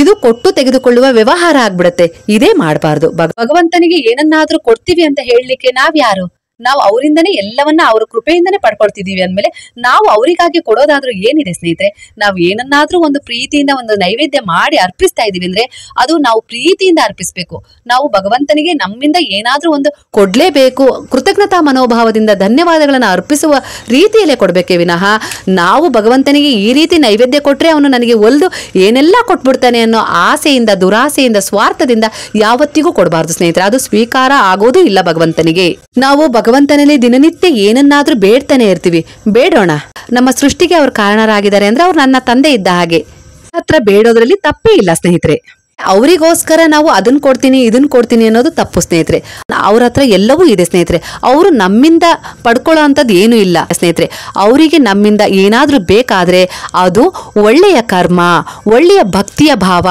ಇದು ಕೊಟ್ಟು ತೆಗೆದುಕೊಳ್ಳುವ ವ್ಯವಹಾರ ಆಗ್ಬಿಡತ್ತೆ. ಇದೇ ಮಾಡಬಾರ್ದು. ಭಗವಂತನಿಗೆ ಏನನ್ನಾದ್ರೂ ಕೊಡ್ತೀವಿ ಅಂತ ಹೇಳಲಿಕ್ಕೆ ನಾವ್ ಯಾರು? ನಾವು ಅವರಿಂದನೇ ಎಲ್ಲವನ್ನ ಅವ್ರ ಕೃಪೆಯಿಂದನೇ ಪಡ್ಕೊಳ್ತಿದೀವಿ ಅಂದ್ಮೇಲೆ ನಾವು ಅವರಿಗಾಗಿ ಕೊಡೋದಾದ್ರೂ ಏನಿದೆ ಸ್ನೇಹಿತರೆ? ನಾವು ಏನನ್ನಾದ್ರೂ ಒಂದು ಪ್ರೀತಿಯಿಂದ ಒಂದು ನೈವೇದ್ಯ ಮಾಡಿ ಅರ್ಪಿಸ್ತಾ ಇದೀವಿ ಅಂದ್ರೆ ಅದು ನಾವು ಪ್ರೀತಿಯಿಂದ ಅರ್ಪಿಸ್ಬೇಕು. ನಾವು ಭಗವಂತನಿಗೆ ನಮ್ಮಿಂದ ಏನಾದ್ರೂ ಒಂದು ಕೊಡ್ಲೇಬೇಕು, ಕೃತಜ್ಞತಾ ಮನೋಭಾವದಿಂದ ಧನ್ಯವಾದಗಳನ್ನ ಅರ್ಪಿಸುವ ರೀತಿಯಲ್ಲೇ ಕೊಡ್ಬೇಕೇ ವಿನಃ ನಾವು ಭಗವಂತನಿಗೆ ಈ ರೀತಿ ನೈವೇದ್ಯ ಕೊಟ್ರೆ ಅವನು ನನಗೆ ಒಲ್ದು ಏನೆಲ್ಲಾ ಕೊಟ್ಬಿಡ್ತಾನೆ ಅನ್ನೋ ಆಸೆಯಿಂದ, ದುರಾಸೆಯಿಂದ, ಸ್ವಾರ್ಥದಿಂದ ಯಾವತ್ತಿಗೂ ಕೊಡಬಾರ್ದು ಸ್ನೇಹಿತರೆ. ಅದು ಸ್ವೀಕಾರ ಆಗೋದು ಇಲ್ಲ ಭಗವಂತನಿಗೆ. ನಾವು ಭಗವಂತನಲ್ಲಿ ದಿನನಿತ್ಯ ಏನನ್ನಾದ್ರೂ ಬೇಡ್ತಾನೆ ಇರ್ತೀವಿ. ಬೇಡೋಣ, ನಮ್ಮ ಸೃಷ್ಟಿಗೆ ಅವ್ರು ಕಾರಣರಾಗಿದ್ದಾರೆ ಅಂದ್ರೆ ಅವ್ರು ನನ್ನ ತಂದೆ ಇದ್ದ ಹಾಗೆ, ಹತ್ರ ಬೇಡೋದ್ರಲ್ಲಿ ತಪ್ಪೇ ಇಲ್ಲ ಸ್ನೇಹಿತರೆ. ಅವರಿಗೋಸ್ಕರ ನಾವು ಅದನ್ನ ಕೊಡ್ತೀನಿ ಇದನ್ನ ಕೊಡ್ತೀನಿ ಅನ್ನೋದು ತಪ್ಪು ಸ್ನೇಹಿತರೆ. ಅವ್ರ ಹತ್ರ ಎಲ್ಲವೂ ಇದೆ ಸ್ನೇಹಿತರೆ. ಅವರು ನಮ್ಮಿಂದ ಪಡ್ಕೊಳ್ಳೋ ಅಂಥದ್ದು ಏನೂ ಇಲ್ಲ ಸ್ನೇಹಿತರೆ. ಅವರಿಗೆ ನಮ್ಮಿಂದ ಏನಾದರೂ ಬೇಕಾದ್ರೆ ಅದು ಒಳ್ಳೆಯ ಕರ್ಮ, ಒಳ್ಳೆಯ ಭಕ್ತಿಯ ಭಾವ,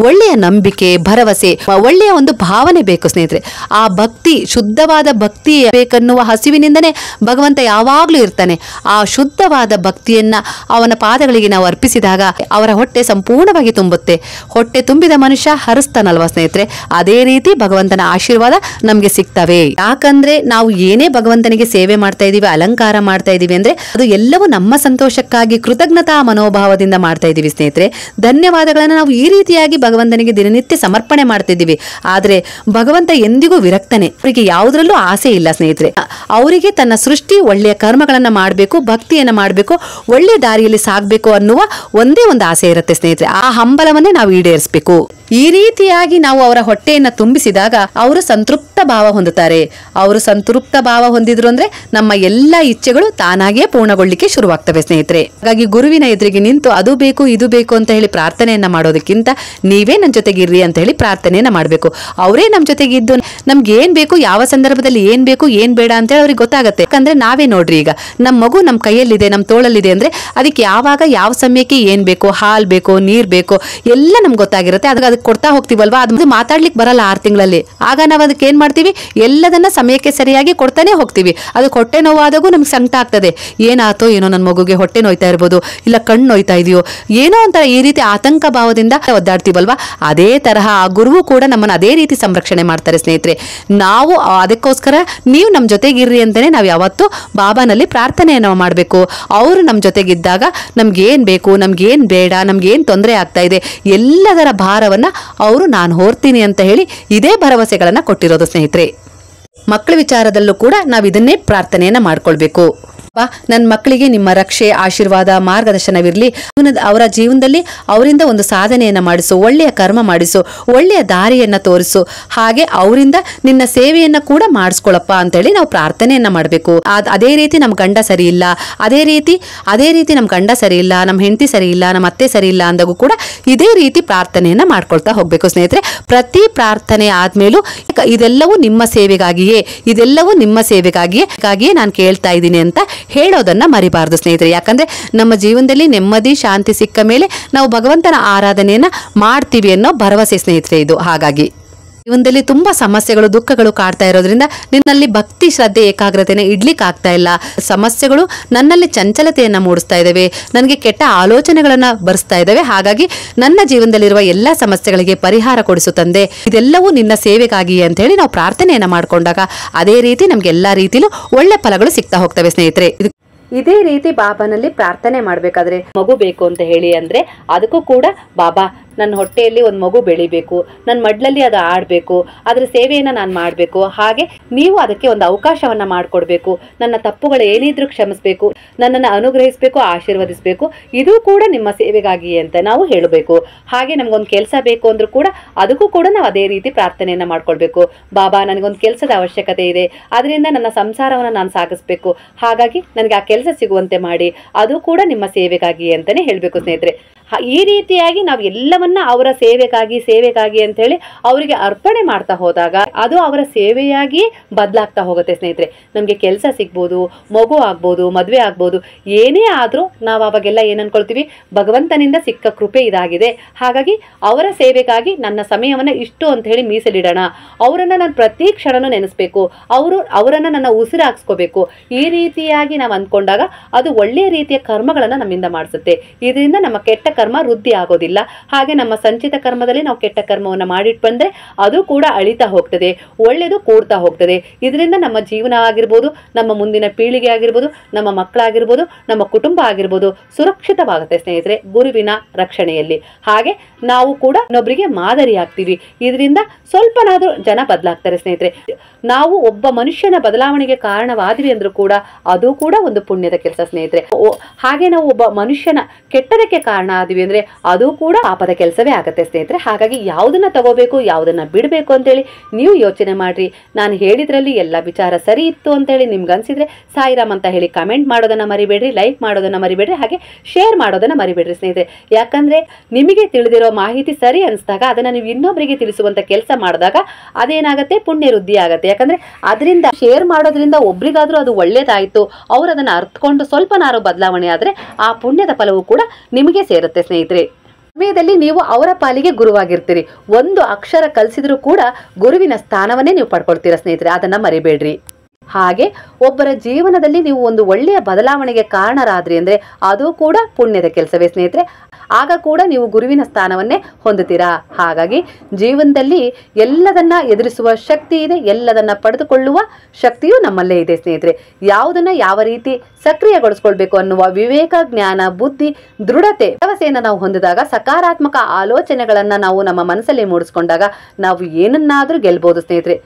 ಒಳ್ಳೆಯ ನಂಬಿಕೆ, ಭರವಸೆ, ಒಳ್ಳೆಯ ಒಂದು ಭಾವನೆ ಬೇಕು ಸ್ನೇಹಿತರೆ. ಆ ಭಕ್ತಿ, ಶುದ್ಧವಾದ ಭಕ್ತಿ ಬೇಕನ್ನುವ ಹಸಿವಿನಿಂದನೇ ಭಗವಂತ ಯಾವಾಗಲೂ ಇರ್ತಾನೆ. ಆ ಶುದ್ಧವಾದ ಭಕ್ತಿಯನ್ನ ಅವನ ಪಾದಗಳಿಗೆ ನಾವು ಅರ್ಪಿಸಿದಾಗ ಅವರ ಹೊಟ್ಟೆ ಸಂಪೂರ್ಣವಾಗಿ ತುಂಬುತ್ತೆ. ಹೊಟ್ಟೆ ತುಂಬಿದ ಮನುಷ್ಯ ಹರಿಸ್ತಾನಲ್ವಾ ಸ್ನೇಹಿತರೆ, ಅದೇ ರೀತಿ ಭಗವಂತನ ಆಶೀರ್ವಾದ ನಮ್ಗೆ ಸಿಗ್ತವೆ. ಯಾಕಂದ್ರೆ ನಾವು ಏನೇ ಭಗವಂತನಿಗೆ ಸೇವೆ ಮಾಡ್ತಾ ಇದೀವಿ, ಅಲಂಕಾರ ಮಾಡ್ತಾ ಇದೀವಿ ಅಂದ್ರೆ ಅದು ಎಲ್ಲವೂ ನಮ್ಮ ಸಂತೋಷಕ್ಕಾಗಿ ಕೃತಜ್ಞತಾ ಮನೋಭಾವದಿಂದ ಮಾಡ್ತಾ ಇದೀವಿ ಸ್ನೇಹಿತರೆ. ಧನ್ಯವಾದಗಳನ್ನ ನಾವು ಈ ರೀತಿಯಾಗಿ ಭಗವಂತನಿಗೆ ದಿನನಿತ್ಯ ಸಮರ್ಪಣೆ ಮಾಡ್ತಿದ್ದೀವಿ. ಆದ್ರೆ ಭಗವಂತ ಎಂದಿಗೂ ವಿರಕ್ತನೆ, ಅವರಿಗೆ ಯಾವುದ್ರಲ್ಲೂ ಆಸೆ ಇಲ್ಲ ಸ್ನೇಹಿತರೆ. ಅವರಿಗೆ ತನ್ನ ಸೃಷ್ಟಿ ಒಳ್ಳೆಯ ಕರ್ಮಗಳನ್ನ ಮಾಡಬೇಕು, ಭಕ್ತಿಯನ್ನ ಮಾಡಬೇಕು, ಒಳ್ಳೆ ದಾರಿಯಲ್ಲಿ ಸಾಗಬೇಕು ಅನ್ನುವ ಒಂದೇ ಒಂದು ಆಸೆ ಇರುತ್ತೆ ಸ್ನೇಹಿತರೆ. ಆ ಹಂಬಲವನ್ನೇ ನಾವು ಈಡೇರಿಸಬೇಕು. ಈ ರೀತಿಯಾಗಿ ನಾವು ಅವರ ಹೊಟ್ಟೆಯನ್ನ ತುಂಬಿಸಿದಾಗ ಅವರು ಸಂತೃಪ್ತ ಭಾವ ಹೊಂದುತ್ತಾರೆ. ಅವರು ಸಂತೃಪ್ತ ಭಾವ ಹೊಂದಿದ್ರು ಅಂದ್ರೆ ನಮ್ಮ ಎಲ್ಲ ಇಚ್ಛೆಗಳು ತಾನಾಗಿಯೇ ಪೂರ್ಣಗೊಳ್ಳಿಕ್ಕೆ ಶುರುವಾಗ್ತವೆ ಸ್ನೇಹಿತರೆ. ಹಾಗಾಗಿ ಗುರುವಿನ ಎದುರಿಗೆ ನಿಂತು ಅದು ಬೇಕು ಇದು ಬೇಕು ಅಂತ ಹೇಳಿ ಪ್ರಾರ್ಥನೆಯನ್ನ ಮಾಡೋದಕ್ಕಿಂತ ನೀವೇ ನನ್ನ ಜೊತೆಗಿರ್ರಿ ಅಂತ ಹೇಳಿ ಪ್ರಾರ್ಥನೆಯನ್ನ ಮಾಡಬೇಕು. ಅವರೇ ನಮ್ಮ ಜೊತೆಗಿದ್ದು ನಮ್ಗೆ ಏನ್ ಬೇಕು, ಯಾವ ಸಂದರ್ಭದಲ್ಲಿ ಏನ್ ಬೇಕು ಏನ್ ಬೇಡ ಅಂತ ಹೇಳಿ ಅವ್ರಿಗೆ ಗೊತ್ತಾಗುತ್ತೆ. ಯಾಕಂದ್ರೆ ನಾವೇ ನೋಡ್ರಿ, ಈಗ ನಮ್ಮ ಮಗು ನಮ್ಮ ಕೈಯಲ್ಲಿದೆ, ನಮ್ಮ ತೋಳಲ್ಲಿದೆ ಅಂದ್ರೆ ಅದಕ್ಕೆ ಯಾವಾಗ ಯಾವ ಸಮಯಕ್ಕೆ ಏನ್ ಬೇಕು, ಹಾಲ್ ಬೇಕು, ನೀರ್ ಬೇಕು ಎಲ್ಲ ನಮ್ಗೆ ಗೊತ್ತಾಗಿರುತ್ತೆ. ಅದಕ್ಕೆ ಕೊಡ್ತಾ ಹೋಗ್ತೀವಲ್ವಾ, ಅದು ಮಾತಾಡ್ಲಿಕ್ಕೆ ಬರಲ್ಲ 6 ತಿಂಗಳಲ್ಲಿ. ಆಗ ನಾವು ಅದಕ್ಕೆ ಏನ್ ಮಾಡ್ತೀವಿ, ಎಲ್ಲದನ್ನ ಸಮಯಕ್ಕೆ ಸರಿಯಾಗಿ ಕೊಡ್ತಾನೆ ಹೋಗ್ತೀವಿ. ಅದು ಹೊಟ್ಟೆ ನೋವಾದಾಗೂ ನಮ್ಗೆ ಸಂಕಟ ಆಗ್ತದೆ. ಏನಾತೋ ಏನೋ ನನ್ನ ಮಗುಗೆ ಹೊಟ್ಟೆ ನೋಯ್ತಾ ಇರ್ಬೋದು, ಇಲ್ಲ ಕಣ್ಣು ನೋಯ್ತಾ ಇದೆಯೋ ಏನೋ ಒಂಥರ ಈ ರೀತಿ ಆತಂಕ ಭಾವದಿಂದ ಒದ್ದಾಡ್ತೀವಲ್ವಾ. ಅದೇ ತರಹ ಆ ಗುರುವು ಕೂಡ ನಮ್ಮನ್ನು ಅದೇ ರೀತಿ ಸಂರಕ್ಷಣೆ ಮಾಡ್ತಾರೆ ಸ್ನೇಹಿತರೆ. ನಾವು ಅದಕ್ಕೋಸ್ಕರ ನೀವು ನಮ್ಮ ಜೊತೆಗಿರ್ರಿ ಅಂತಾನೆ ನಾವು ಯಾವತ್ತೂ ಬಾಬಾನಲ್ಲಿ ಪ್ರಾರ್ಥನೆಯನ್ನು ಮಾಡಬೇಕು. ಅವರು ನಮ್ಮ ಜೊತೆಗಿದ್ದಾಗ ನಮ್ಗೇನ್ ಬೇಕು, ನಮ್ಗೇನ್ ಬೇಡ, ನಮ್ಗೇನ್ ತೊಂದರೆ ಆಗ್ತಾ ಇದೆ ಎಲ್ಲದರ ಭಾರವನ್ನ ಅವರು ನಾನು ಹೊರ್ತೀನಿ ಅಂತ ಹೇಳಿ ಇದೇ ಭರವಸೆಗಳನ್ನ ಕೊಟ್ಟಿರೋದು ಸ್ನೇಹಿತರೆ. ಮಕ್ಕಳ ವಿಚಾರದಲ್ಲೂ ಕೂಡ ನಾವು ಇದನ್ನೇ ಪ್ರಾರ್ಥನೆಯನ್ನ ಮಾಡ್ಕೊಳ್ಬೇಕು. ನನ್ನ ಮಕ್ಕಳಿಗೆ ನಿಮ್ಮ ರಕ್ಷೆ, ಆಶೀರ್ವಾದ, ಮಾರ್ಗದರ್ಶನವಿರಲಿ. ಅವರ ಜೀವನದಲ್ಲಿ ಅವರಿಂದ ಒಂದು ಸಾಧನೆಯನ್ನ ಮಾಡಿಸು, ಒಳ್ಳೆಯ ಕರ್ಮ ಮಾಡಿಸು, ಒಳ್ಳೆಯ ದಾರಿಯನ್ನ ತೋರಿಸು. ಹಾಗೆ ಅವರಿಂದ ನಿನ್ನ ಸೇವೆಯನ್ನ ಕೂಡ ಮಾಡಿಸ್ಕೊಳಪ್ಪ ಅಂತೇಳಿ ನಾವು ಪ್ರಾರ್ಥನೆಯನ್ನ ಮಾಡಬೇಕು. ಅದೇ ರೀತಿ ನಮ್ಮ ಗಂಡ ಸರಿ ಇಲ್ಲ, ಅದೇ ರೀತಿ ನಮ್ಮ ಗಂಡ ಸರಿ ಇಲ್ಲ, ನಮ್ಮ ಹೆಂಡತಿ ಸರಿ ಇಲ್ಲ, ನಮ್ಮ ಅತ್ತೆ ಸರಿ ಇಲ್ಲ ಅಂದಾಗೂ ಕೂಡ ಇದೇ ರೀತಿ ಪ್ರಾರ್ಥನೆಯನ್ನ ಮಾಡ್ಕೊಳ್ತಾ ಹೋಗ್ಬೇಕು ಸ್ನೇಹಿತರೆ. ಪ್ರತಿ ಪ್ರಾರ್ಥನೆ ಆದ್ಮೇಲೂ ಇದೆಲ್ಲವೂ ನಿಮ್ಮ ಸೇವೆಗಾಗಿಯೇ, ಇದೆಲ್ಲವೂ ನಿಮ್ಮ ಸೇವೆಗಾಗಿಯೇ ನಾನು ಕೇಳ್ತಾ ಇದ್ದೀನಿ ಅಂತ ಹೇಳೋದನ್ನ ಮರಿಬಾರದು ಸ್ನೇಹಿತರೆ. ಯಾಕಂದ್ರೆ ನಮ್ಮ ಜೀವನದಲ್ಲಿ ನೆಮ್ಮದಿ ಶಾಂತಿ ಸಿಕ್ಕ ಮೇಲೆ ನಾವು ಭಗವಂತನ ಆರಾಧನೆಯನ್ನ ಮಾಡ್ತೀವಿ ಅನ್ನೋ ಭರವಸೆ ಸ್ನೇಹಿತರೆ ಇದು. ಹಾಗಾಗಿ ಜೀವನದಲ್ಲಿ ತುಂಬಾ ಸಮಸ್ಯೆಗಳು, ದುಃಖಗಳು ಕಾಡ್ತಾ ಇರೋದ್ರಿಂದ ನಿನ್ನಲ್ಲಿ ಭಕ್ತಿ, ಶ್ರದ್ಧೆ, ಏಕಾಗ್ರತೆನ ಇಡ್ಲಿಕ್ಕೆ ಆಗ್ತಾ ಇಲ್ಲ. ಸಮಸ್ಯೆಗಳು ನನ್ನಲ್ಲಿ ಚಂಚಲತೆಯನ್ನ ಮೂಡಿಸ್ತಾ ಇದ್ದಾವೆ, ನನಗೆ ಕೆಟ್ಟ ಆಲೋಚನೆಗಳನ್ನ ಬರೆಸ್ತಾ ಇದ್ದಾವೆ. ಹಾಗಾಗಿ ನನ್ನ ಜೀವನದಲ್ಲಿರುವ ಎಲ್ಲಾ ಸಮಸ್ಯೆಗಳಿಗೆ ಪರಿಹಾರ ಕೊಡಿಸು ತಂದೆ, ಇದೆಲ್ಲವೂ ನಿನ್ನ ಸೇವೆಗಾಗಿ ಅಂತ ಹೇಳಿ ನಾವು ಪ್ರಾರ್ಥನೆಯನ್ನ ಮಾಡ್ಕೊಂಡಾಗ ಅದೇ ರೀತಿ ನಮ್ಗೆ ಎಲ್ಲಾ ರೀತಿಲೂ ಒಳ್ಳೆ ಫಲಗಳು ಸಿಗ್ತಾ ಹೋಗ್ತವೆ ಸ್ನೇಹಿತರೆ. ಇದೇ ರೀತಿ ಬಾಬಾನಲ್ಲಿ ಪ್ರಾರ್ಥನೆ ಮಾಡ್ಬೇಕಾದ್ರೆ ಮಗು ಬೇಕು ಅಂತ ಹೇಳಿ ಅಂದ್ರೆ ಅದಕ್ಕೂ ಕೂಡ ಬಾಬಾ ನನ್ನ ಹೊಟ್ಟೆಯಲ್ಲಿ ಒಂದು ಮಗು ಬೆಳಿಬೇಕು, ನನ್ನ ಮಡ್ಲಲ್ಲಿ ಅದು ಆಡಬೇಕು, ಅದರ ಸೇವೆಯನ್ನು ನಾನು ಮಾಡಬೇಕು. ಹಾಗೆ ನೀವು ಅದಕ್ಕೆ ಒಂದು ಅವಕಾಶವನ್ನ ಮಾಡಿಕೊಡ್ಬೇಕು. ನನ್ನ ತಪ್ಪುಗಳು ಏನಿದ್ರೂ ಕ್ಷಮಿಸಬೇಕು, ನನ್ನನ್ನು ಅನುಗ್ರಹಿಸಬೇಕು, ಆಶೀರ್ವದಿಸಬೇಕು. ಇದು ಕೂಡ ನಿಮ್ಮ ಸೇವೆಗಾಗಿ ಅಂತ ನಾವು ಹೇಳಬೇಕು. ಹಾಗೆ ನಮಗೊಂದು ಕೆಲಸ ಬೇಕು ಅಂದ್ರೂ ಕೂಡ ಅದಕ್ಕೂ ಕೂಡ ನಾವು ಅದೇ ರೀತಿ ಪ್ರಾರ್ಥನೆಯನ್ನ ಮಾಡ್ಕೊಳ್ಬೇಕು. ಬಾಬಾ ನನಗೊಂದು ಕೆಲಸದ ಅವಶ್ಯಕತೆ ಇದೆ, ಅದರಿಂದ ನನ್ನ ಸಂಸಾರವನ್ನು ನಾನು ಸಾಗಿಸ್ಬೇಕು, ಹಾಗಾಗಿ ನನಗೆ ಆ ಕೆಲಸ ಸಿಗುವಂತೆ ಮಾಡಿ, ಅದು ಕೂಡ ನಿಮ್ಮ ಸೇವೆಗಾಗಿ ಅಂತಾನೆ ಹೇಳಬೇಕು ಸ್ನೇಹಿತರೆ. ಈ ರೀತಿಯಾಗಿ ನಾವು ಎಲ್ಲವನ್ನ ಅವರ ಸೇವೆಗಾಗಿ ಅಂತ ಹೇಳಿ ಅವರಿಗೆ ಅರ್ಪಣೆ ಮಾಡ್ತಾ ಹೋದಾಗ ಅದು ಅವರ ಸೇವೆಯಾಗಿ ಬದಲಾಗ್ತಾ ಹೋಗುತ್ತೆ ಸ್ನೇಹಿತರೆ. ನಮ್ಗೆ ಕೆಲಸ ಸಿಗ್ಬೋದು, ಮಗು ಆಗ್ಬೋದು, ಮದ್ವೆ ಆಗ್ಬೋದು, ಏನೇ ಆದ್ರೂ ನಾವು ಅವಾಗೆಲ್ಲ ಏನ್ ಅನ್ಕೊಳ್ತೀವಿ, ಭಗವಂತನಿಂದ ಸಿಕ್ಕ ಕೃಪೆ ಇದಾಗಿದೆ, ಹಾಗಾಗಿ ಅವರ ಸೇವೆಗಾಗಿ ನನ್ನ ಸಮಯವನ್ನ ಇಷ್ಟು ಅಂತ ಹೇಳಿ ಮೀಸಲಿಡೋಣ, ಅವರನ್ನ ನಾನು ಪ್ರತಿ ಕ್ಷಣನೂ ನೆನೆಸ್ಬೇಕು, ಅವರನ್ನ ನನ್ನ ಉಸಿರಾಗಿಸ್ಕೋಬೇಕು. ಈ ರೀತಿಯಾಗಿ ನಾವು ಅಂದ್ಕೊಂಡಾಗ ಅದು ಒಳ್ಳೆಯ ರೀತಿಯ ಕರ್ಮಗಳನ್ನ ನಮ್ಮಿಂದ ಮಾಡಿಸುತ್ತೆ. ಇದರಿಂದ ನಮ್ಮ ಕೆಟ್ಟ ಕರ್ಮ ವೃದ್ಧಿ ಆಗೋದಿಲ್ಲ. ಹಾಗೆ ನಮ್ಮ ಸಂಚಿತ ಕರ್ಮದಲ್ಲಿ ನಾವು ಕೆಟ್ಟ ಕರ್ಮವನ್ನು ಮಾಡಿಟ್ಟು ಬಂದ್ರೆ ಅದು ಕೂಡ ಅಳಿತಾ ಹೋಗ್ತದೆ, ಒಳ್ಳೆಯದು ಕೂಡ್ತಾ ಹೋಗ್ತದೆ. ಇದರಿಂದ ನಮ್ಮ ಜೀವನ ಆಗಿರ್ಬೋದು, ನಮ್ಮ ಮುಂದಿನ ಪೀಳಿಗೆ ಆಗಿರ್ಬೋದು, ನಮ್ಮ ಮಕ್ಕಳಾಗಿರ್ಬೋದು, ನಮ್ಮ ಕುಟುಂಬ ಆಗಿರ್ಬೋದು ಸುರಕ್ಷಿತವಾಗುತ್ತೆ ಸ್ನೇಹಿತರೆ ಗುರುವಿನ ರಕ್ಷಣೆಯಲ್ಲಿ. ಹಾಗೆ ನಾವು ಕೂಡ ಇನ್ನೊಬ್ಬರಿಗೆ ಮಾದರಿ ಆಗ್ತೀವಿ. ಇದರಿಂದ ಸ್ವಲ್ಪನಾದ್ರೂ ಜನ ಬದಲಾಗ್ತಾರೆ ಸ್ನೇಹಿತರೆ. ನಾವು ಒಬ್ಬ ಮನುಷ್ಯನ ಬದಲಾವಣೆಗೆ ಕಾರಣವಾದ್ವಿ ಅಂದ್ರೂ ಕೂಡ ಅದು ಕೂಡ ಒಂದು ಪುಣ್ಯದ ಕೆಲಸ ಸ್ನೇಹಿತರೆ. ಹಾಗೆ ನಾವು ಒಬ್ಬ ಮನುಷ್ಯನ ಕೆಟ್ಟದಕ್ಕೆ ಕಾರಣ ಆದ್ವಿ ಅಂದರೆ ಅದು ಕೂಡ ಪಾಪದ ಕೆಲಸವೇ ಆಗುತ್ತೆ ಸ್ನೇಹಿತರೆ. ಹಾಗಾಗಿ ಯಾವುದನ್ನು ತಗೋಬೇಕು ಯಾವುದನ್ನು ಬಿಡಬೇಕು ಅಂತೇಳಿ ನೀವು ಯೋಚನೆ ಮಾಡಿರಿ. ನಾನು ಹೇಳಿದ್ರಲ್ಲಿ ಎಲ್ಲ ವಿಚಾರ ಸರಿ ಇತ್ತು ಅಂತೇಳಿ ನಿಮ್ಗೆ ಅನಿಸಿದರೆ ಸಾಯಿರಾಮ್ ಅಂತ ಹೇಳಿ ಕಮೆಂಟ್ ಮಾಡೋದನ್ನು ಮರಿಬೇಡ್ರಿ, ಲೈಕ್ ಮಾಡೋದನ್ನು ಮರಿಬೇಡ್ರಿ, ಹಾಗೆ ಶೇರ್ ಮಾಡೋದನ್ನು ಮರಿಬೇಡ್ರಿ ಸ್ನೇಹಿತರೆ. ಯಾಕಂದರೆ ನಿಮಗೆ ತಿಳಿದಿರೋ ಮಾಹಿತಿ ಸರಿ ಅನಿಸಿದಾಗ ಅದನ್ನು ನೀವು ಇನ್ನೊಬ್ಬರಿಗೆ ತಿಳಿಸುವಂಥ ಕೆಲಸ ಮಾಡಿದಾಗ ಅದೇನಾಗುತ್ತೆ, ಪುಣ್ಯ ವೃದ್ಧಿ ಆಗುತ್ತೆ. ಯಾಕಂದರೆ ಅದರಿಂದ ಶೇರ್ ಮಾಡೋದ್ರಿಂದ ಒಬ್ರಿಗಾದರೂ ಅದು ಒಳ್ಳೇದಾಯಿತು, ಅವರು ಅದನ್ನು ಅರ್ಥಕೊಂಡು ಸ್ವಲ್ಪನಾರು ಬದಲಾವಣೆ ಆದರೆ ಆ ಪುಣ್ಯದ ಫಲವು ಕೂಡ ನಿಮಗೆ ಸೇರುತ್ತೆ ಸ್ನೇಹಿತರೆ. ಸಮಯದಲ್ಲಿ ನೀವು ಅವರ ಪಾಲಿಗೆ ಗುರುವಾಗಿರ್ತೀರಿ. ಒಂದು ಅಕ್ಷರ ಕಲಿಸಿದ್ರೂ ಕೂಡ ಗುರುವಿನ ಸ್ಥಾನವನ್ನೇ ನೀವು ಪಡ್ಕೊಳ್ತೀರಾ ಸ್ನೇಹಿತರೆ, ಅದನ್ನು ಮರಿಬೇಡ್ರಿ. ಹಾಗೆ ಒಬ್ಬರ ಜೀವನದಲ್ಲಿ ನೀವು ಒಂದು ಒಳ್ಳೆಯ ಬದಲಾವಣೆಗೆ ಕಾರಣರಾದ್ರಿ ಅಂದರೆ ಅದು ಕೂಡ ಪುಣ್ಯದ ಕೆಲಸವೇ ಸ್ನೇಹಿತರೆ. ಆಗ ಕೂಡ ನೀವು ಗುರುವಿನ ಸ್ಥಾನವನ್ನೇ ಹೊಂದುತ್ತೀರಾ. ಹಾಗಾಗಿ ಜೀವನದಲ್ಲಿ ಎಲ್ಲದನ್ನ ಎದುರಿಸುವ ಶಕ್ತಿ ಇದೆ, ಎಲ್ಲದನ್ನ ಪಡೆದುಕೊಳ್ಳುವ ಶಕ್ತಿಯೂ ನಮ್ಮಲ್ಲೇ ಇದೆ ಸ್ನೇಹಿತರೆ. ಯಾವುದನ್ನ ಯಾವ ರೀತಿ ಸಕ್ರಿಯಗೊಳಿಸ್ಕೊಳ್ಬೇಕು ಅನ್ನುವ ವಿವೇಕ, ಜ್ಞಾನ, ಬುದ್ಧಿ, ದೃಢತೆ, ಭರವಸೆಯನ್ನು ನಾವು ಹೊಂದಿದಾಗ, ಸಕಾರಾತ್ಮಕ ಆಲೋಚನೆಗಳನ್ನ ನಾವು ನಮ್ಮ ಮನಸ್ಸಲ್ಲಿ ಮೂಡಿಸ್ಕೊಂಡಾಗ ನಾವು ಏನನ್ನಾದ್ರೂ ಗೆಲ್ಬಹುದು ಸ್ನೇಹಿತರೆ.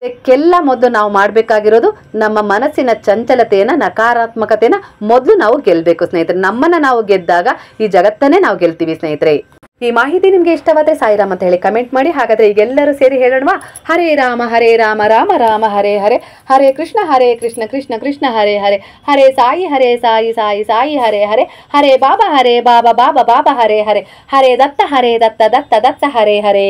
ಇದಕ್ಕೆಲ್ಲ ಮೊದಲು ನಾವು ಮಾಡಬೇಕಾಗಿರೋದು ನಮ್ಮ ಮನಸ್ಸಿನ ಚಂಚಲತೆಯನ್ನ, ನಕಾರಾತ್ಮಕತೆಯನ್ನ ಮೊದಲು ನಾವು ಗೆಲ್ಲಬೇಕು ಸ್ನೇಹಿತರೆ. ನಮ್ಮನ್ನ ನಾವು ಗೆದ್ದಾಗ ಈ ಜಗತ್ತನ್ನೇ ನಾವು ಗೆಲ್ತೀವಿ ಸ್ನೇಹಿತರೆ. ಈ ಮಾಹಿತಿ ನಿಮ್ಗೆ ಇಷ್ಟವಾದ್ರೆ ಸಾಯಿರಾಮ್ ಅಂತ ಹೇಳಿ ಕಮೆಂಟ್ ಮಾಡಿ. ಹಾಗಾದ್ರೆ ಈಗೆಲ್ಲರೂ ಸೇರಿ ಹೇಳೋಣವಾ? ಹರೇ ರಾಮ ರಾಮ ರಾಮ ಹರೇ ಹರೇ, ಹರೇ ಕೃಷ್ಣ ಕೃಷ್ಣ ಕೃಷ್ಣ ಹರೇ ಹರೇ, ಹರೇ ಸಾಯಿ ಸಾಯಿ ಹರೇ ಹರೇ, ಹರೇ ಬಾಬಾ ಬಾಬಾ ಬಾಬಾ ಹರೇ ಹರೇ, ಹರೇ ದತ್ತ ದತ್ತ ಹರೇ ಹರೇ.